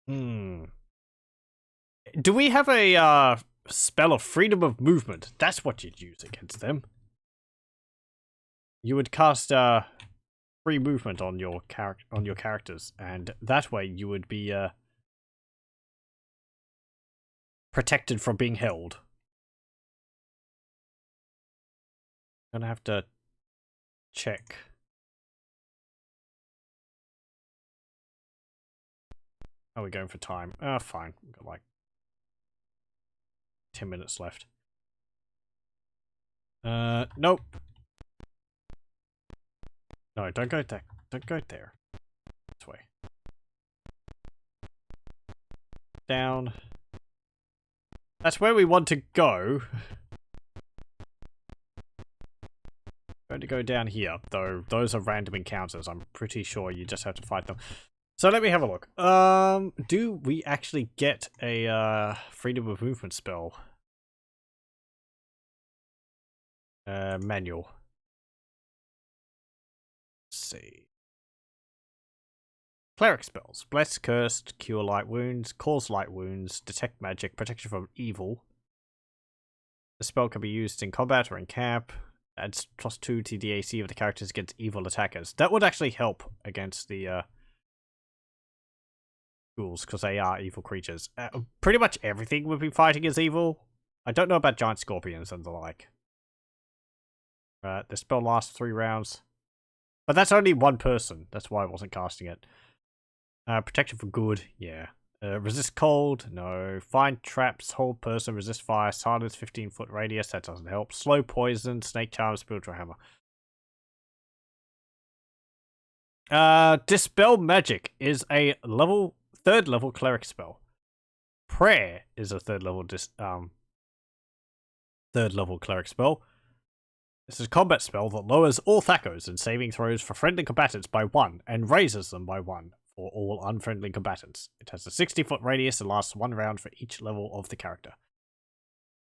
Do we have a spell of freedom of movement? That's what you'd use against them. You would cast free movement on your characters, and that way you would be protected from being held. Gonna have to check. How are we going for time? Fine. We've got like 10 minutes left. Nope. No, don't go there. Don't go there. This way. Down. That's where we want to go. Going to go down here, though those are random encounters. I'm pretty sure you just have to fight them. So let me have a look. Do we actually get a freedom of movement spell? Manual. Let's see. Cleric Spells. Bless, Cursed, Cure Light Wounds, Cause Light Wounds, Detect Magic, Protection from Evil. The spell can be used in combat or in camp. Adds +2 to the AC of the characters against evil attackers. That would actually help against the ghouls, because they are evil creatures. Pretty much everything we've been fighting is evil. I don't know about giant scorpions and the like. The spell lasts 3 rounds. But that's only 1 person. That's why I wasn't casting it. Protection for good, yeah. Resist cold, no. Find traps, hold person, resist fire, silence 15-foot radius, that doesn't help. Slow poison, snake charm, spiritual hammer. Dispel Magic is a 3rd level cleric spell. Prayer is a 3rd level cleric spell. This is a combat spell that lowers all thacos and saving throws for friendly combatants by 1 and raises them by 1 for all unfriendly combatants. It has a 60-foot radius and lasts 1 round for each level of the character.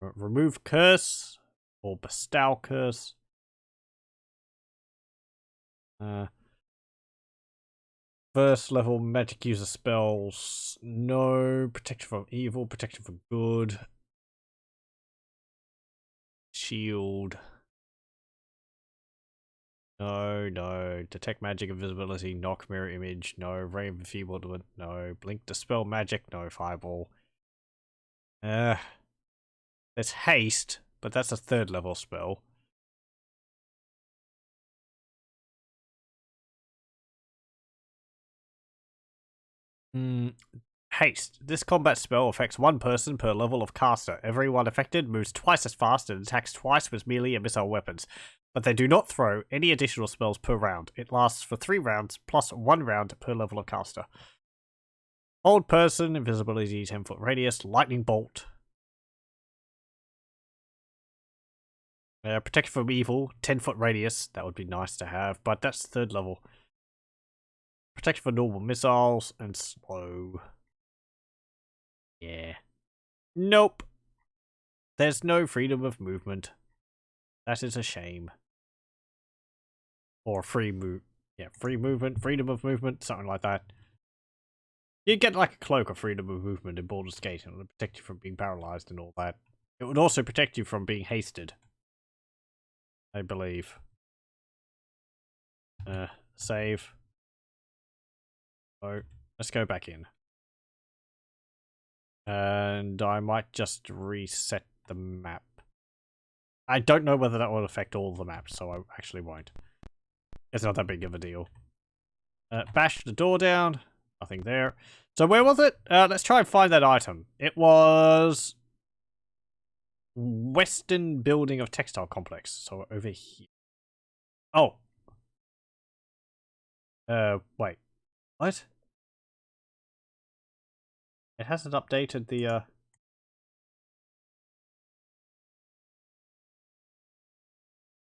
Remove curse, or bestow curse. First level magic user spells. No. Protection from evil, protection from good. Shield. No, no. Detect magic, invisibility, knock, mirror image. No. Ray of enfeeblement. No. Blink, dispel magic. No. Fireball. There's haste, but that's a third level spell. Haste. This combat spell affects one person per level of caster. Everyone affected moves twice as fast and attacks twice with melee and missile weapons. But they do not throw any additional spells per round. It lasts for 3 rounds, plus 1 round per level of caster. Hold person, invisibility 10-foot radius, lightning bolt. Protection from evil, 10-foot radius. That would be nice to have, but that's 3rd level. Protection for normal missiles, and slow. Yeah. Nope. There's no freedom of movement. That is a shame. Or free movement, freedom of movement, something like that. You'd get like a cloak of freedom of movement in Baldur's Gate, and it would protect you from being paralyzed and all that. It would also protect you from being hasted, I believe. Save. So, let's go back in. And I might just reset the map. I don't know whether that will affect all the maps, so I actually won't. It's not that big of a deal. Bash the door down. Nothing there. So where was it? Let's try and find that item. It was Western Building of Textile Complex. So over here. Oh. Wait. What? It hasn't updated the,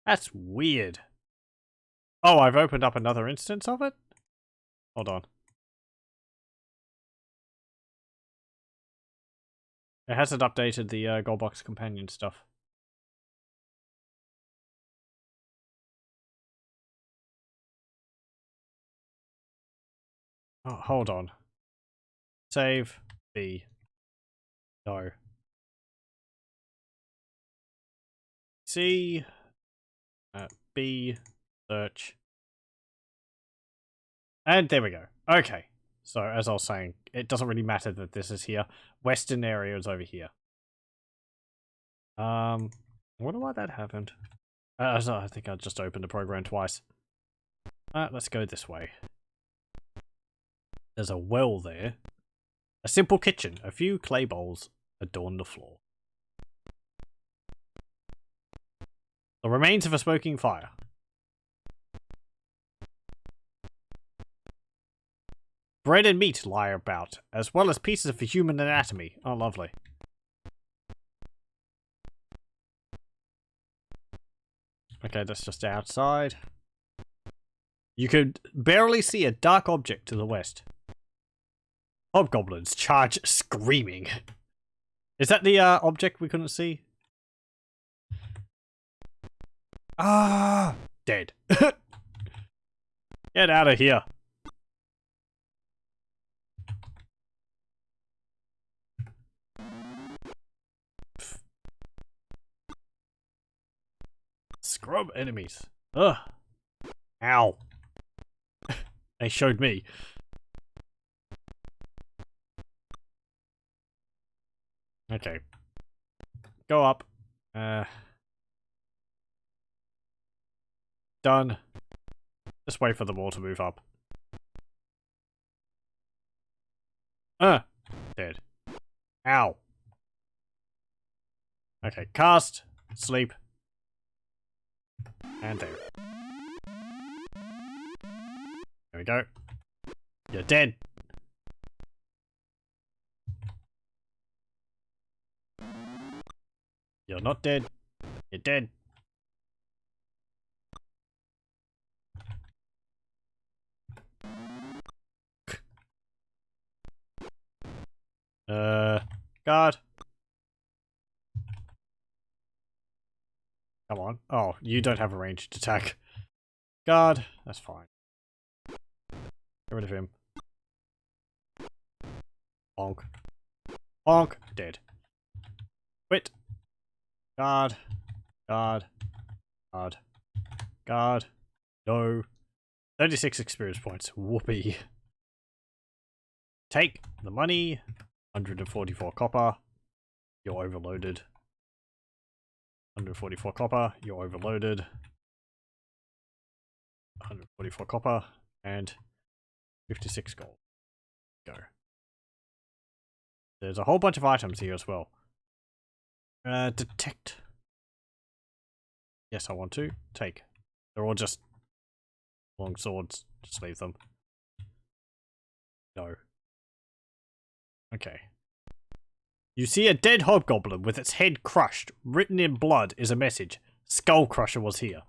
That's weird. Oh, I've opened up another instance of it? Hold on. It hasn't updated the Goldbox companion stuff. Oh, hold on. Save. B. No. C. B. Search. And there we go. Okay. So, as I was saying, it doesn't really matter that this is here. Western area is over here. I wonder why that happened. I think I just opened the program twice. Let's go this way. There's a well there. A simple kitchen. A few clay bowls adorn the floor. The remains of a smoking fire. Bread and meat lie about, as well as pieces of the human anatomy. Oh, lovely. Okay, that's just outside. You could barely see a dark object to the west. Hobgoblins charge screaming. Is that the object we couldn't see? Ah, dead. Get out of here. Scrub enemies. Ugh. Ow. They showed me. Okay. Go up. Done. Just wait for the wall to move up. Dead. Ow. Okay, cast. Sleep. And there. There we go. You're dead. You're not dead. You're dead. Guard. Oh, you don't have a ranged attack. Guard, that's fine. Get rid of him. Bonk. Bonk. Dead. Quit. Guard. Guard. Guard. Guard. No. 36 experience points. Whoopee. Take the money. 144 copper. You're overloaded. 144 copper. You're overloaded. 144 copper. And 56 gold. Go. There's a whole bunch of items here as well. Detect. Yes, I want to. Take. They're all just long swords. Just leave them. No. Okay. You see a dead hobgoblin with its head crushed. Written in blood is a message. Skull Crusher was here.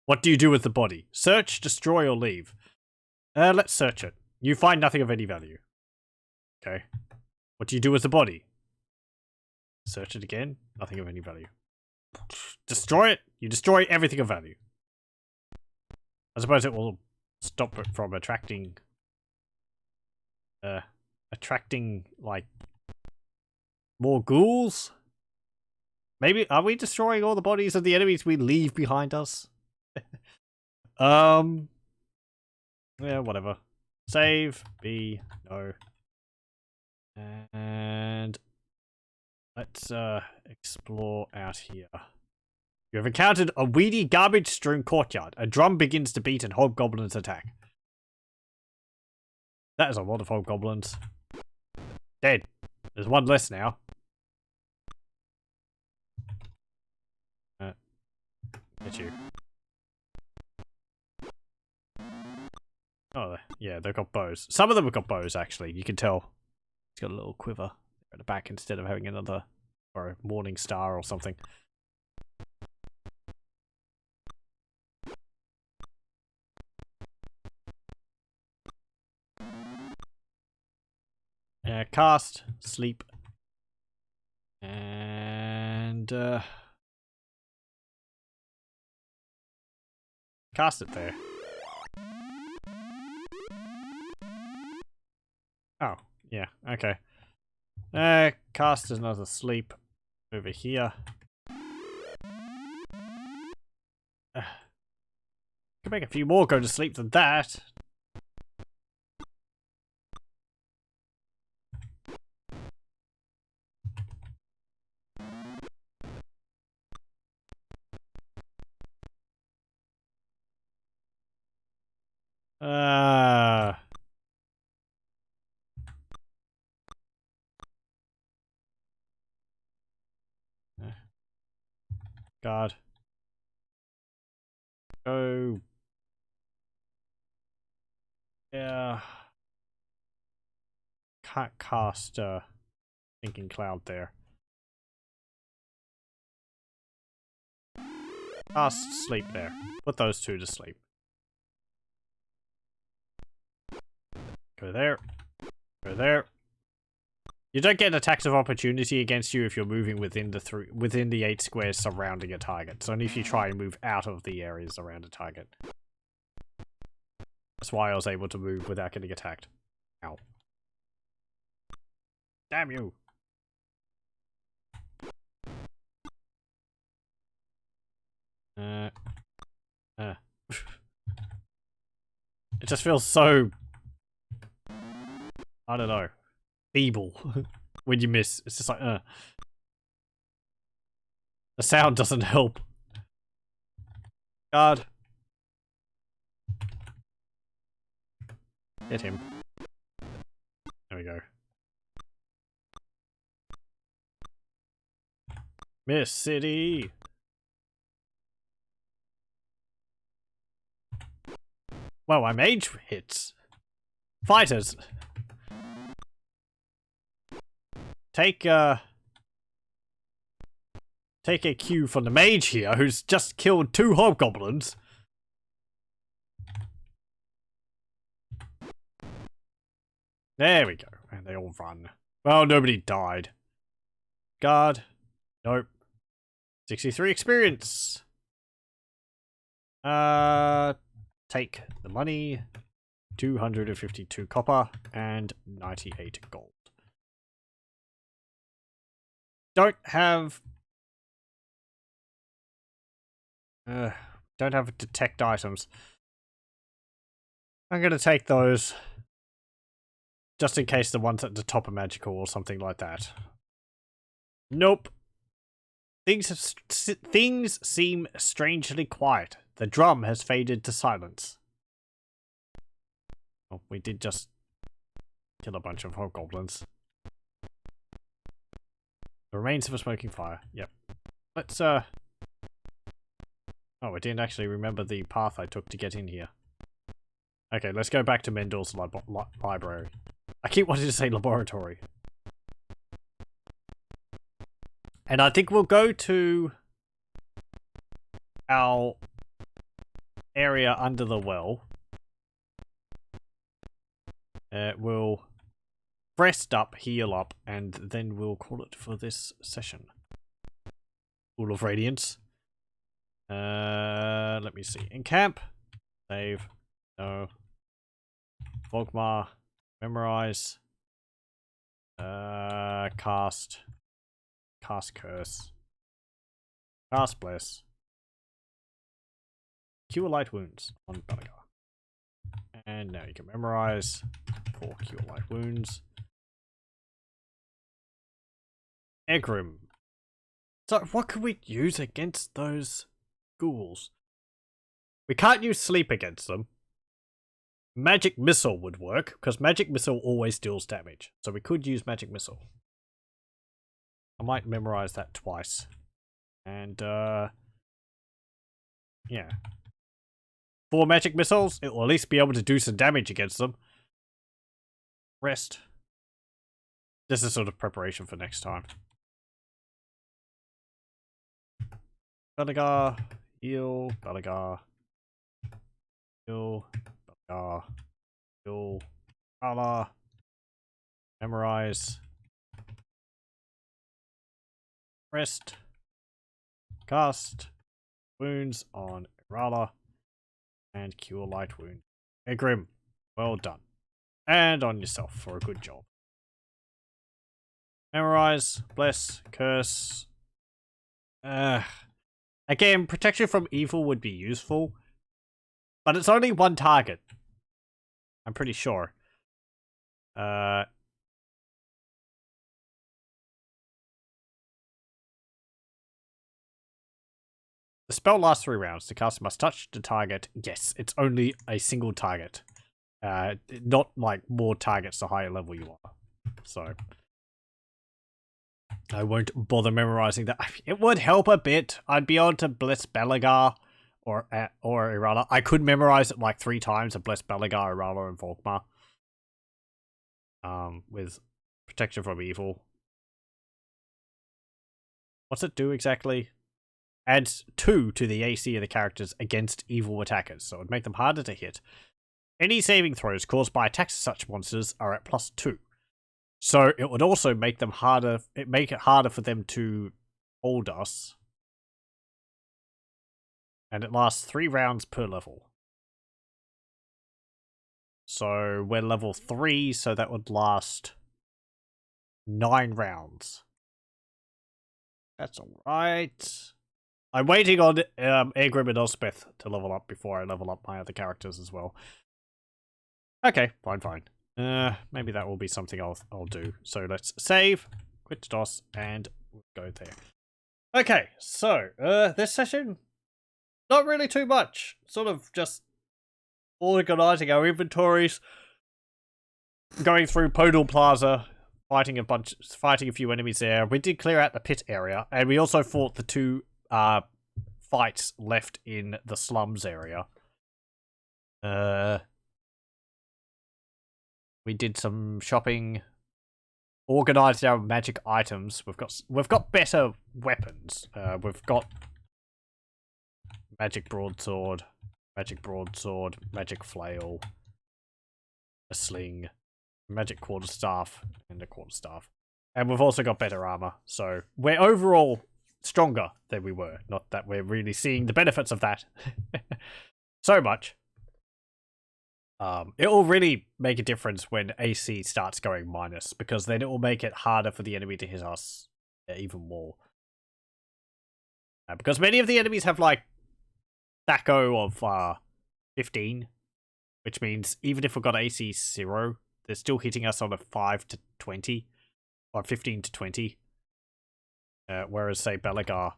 What do you do with the body? Search, destroy, or leave? Let's search it. You find nothing of any value. Okay. What do you do with the body? Search it again. Nothing of any value. Destroy it. You destroy everything of value. I suppose it will stop it from attracting... like... more ghouls? Maybe... Are we destroying all the bodies of the enemies we leave behind us? Yeah, whatever. Save. B. No. And... let's, explore out here. You have encountered a weedy, garbage-strewn courtyard. A drum begins to beat and hobgoblins attack. That is a lot of hobgoblins. Dead. There's one less now. Get you. Oh, yeah, they've got bows. Some of them have got bows, actually. You can tell. It's got a little quiver at the back instead of having another... or a morning star or something. Cast, sleep, and cast it there. Oh, yeah, okay. Cast another sleep over here. Could make a few more go to sleep than that. God. Oh. Yeah. Can't cast Thinking Cloud there. Cast Sleep there. Put those two to sleep. Go there. Go there. You don't get attacks of opportunity against you if you're moving within the 8 squares surrounding a target. It's only if you try and move out of the areas around a target. That's why I was able to move without getting attacked. Ow. Damn you! It just feels so... I don't know. Feeble. When you miss. It's just like, The sound doesn't help. God. Hit him. There we go. Miss City! Well, my mage hits. Fighters! Take a cue from the mage here, who's just killed 2 hobgoblins. There we go. And they all run. Well, nobody died. Guard. Nope. 63 experience. Take the money. 252 copper and 98 gold. Don't have detect items. I'm gonna take those just in case the ones at the top are magical or something like that. Nope. Things seem strangely quiet. The drum has faded to silence. Oh, we did just kill a bunch of goblins. The remains of a smoking fire. Yep. Let's, Oh, I didn't actually remember the path I took to get in here. Okay, let's go back to Mendel's library. I keep wanting to say laboratory. And I think we'll go to our area under the well. We'll rest up, heal up, and then we'll call it for this session. Pool of Radiance. Let me see. Encamp. Save. No. Volkmar. Memorize. Cast. Cast Curse. Cast Bless. Cure Light Wounds on Balagar. And now you can memorize for Cure Light Wounds. Egrim. So what can we use against those ghouls? We can't use sleep against them. Magic Missile would work, because Magic Missile always deals damage. So we could use Magic Missile. I might memorize that twice. And, yeah. 4 magic missiles, it will at least be able to do some damage against them. Rest. This is sort of preparation for next time. Balagar, heal, Balagar, heal, Balagar, heal, Allah, memorize, rest, cast, wounds on Irala, and cure light wound. Egrim, well done. And on yourself for a good job. Memorize, bless, curse. Again, protection from evil would be useful. But it's only one target. I'm pretty sure. The spell lasts 3 rounds. The caster must touch the target. Yes, it's only a single target. Not like more targets the higher level you are. So I won't bother memorizing that. It would help a bit. I'd be able to bless Balagar or Irala. I could memorize it like 3 times and bless Balagar, Irala, and Volkmar. With protection from evil. What's it do exactly? Adds 2 to the AC of the characters against evil attackers, so it would make them harder to hit. Any saving throws caused by attacks of such monsters are at +2. So it would also make them harder. Make it harder for them to hold us. And it lasts 3 rounds per level. So we're level 3, so that would last 9 rounds. That's alright. I'm waiting on Egrim and Elspeth to level up before I level up my other characters as well. Okay, fine. Maybe that will be something I'll do. So let's save, quit DOS, and go there. Okay, so this session, not really too much. Sort of just organizing our inventories, going through Podal Plaza, fighting a few enemies there. We did clear out the pit area, and we also fought the 2 fights left in the slums area. We did some shopping, organized our magic items. We've got better weapons. We've got magic broadsword, magic flail, a sling, magic quarterstaff, and a quarterstaff. And we've also got better armor. So we're overall stronger than we were. Not that we're really seeing the benefits of that so much. It will really make a difference when AC starts going minus, because then it will make it harder for the enemy to hit us even more. Because many of the enemies have like THAC0 of 15, which means even if we've got AC 0, they're still hitting us on a 5 to 20 or 15 to 20. Whereas, say, Belagar,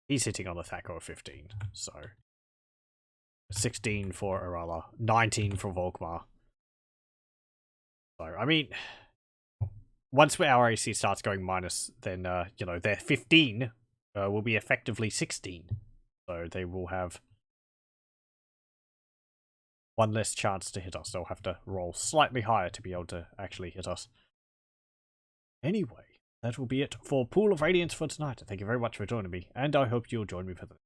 he's hitting on a THAC0 of 15, so 16 for Arala, 19 for Volkmar. So, I mean, once our AC starts going minus, then, you know, their 15 will be effectively 16. So they will have one less chance to hit us. They'll have to roll slightly higher to be able to actually hit us. Anyway, that will be it for Pool of Radiance for tonight. Thank you very much for joining me, and I hope you'll join me for the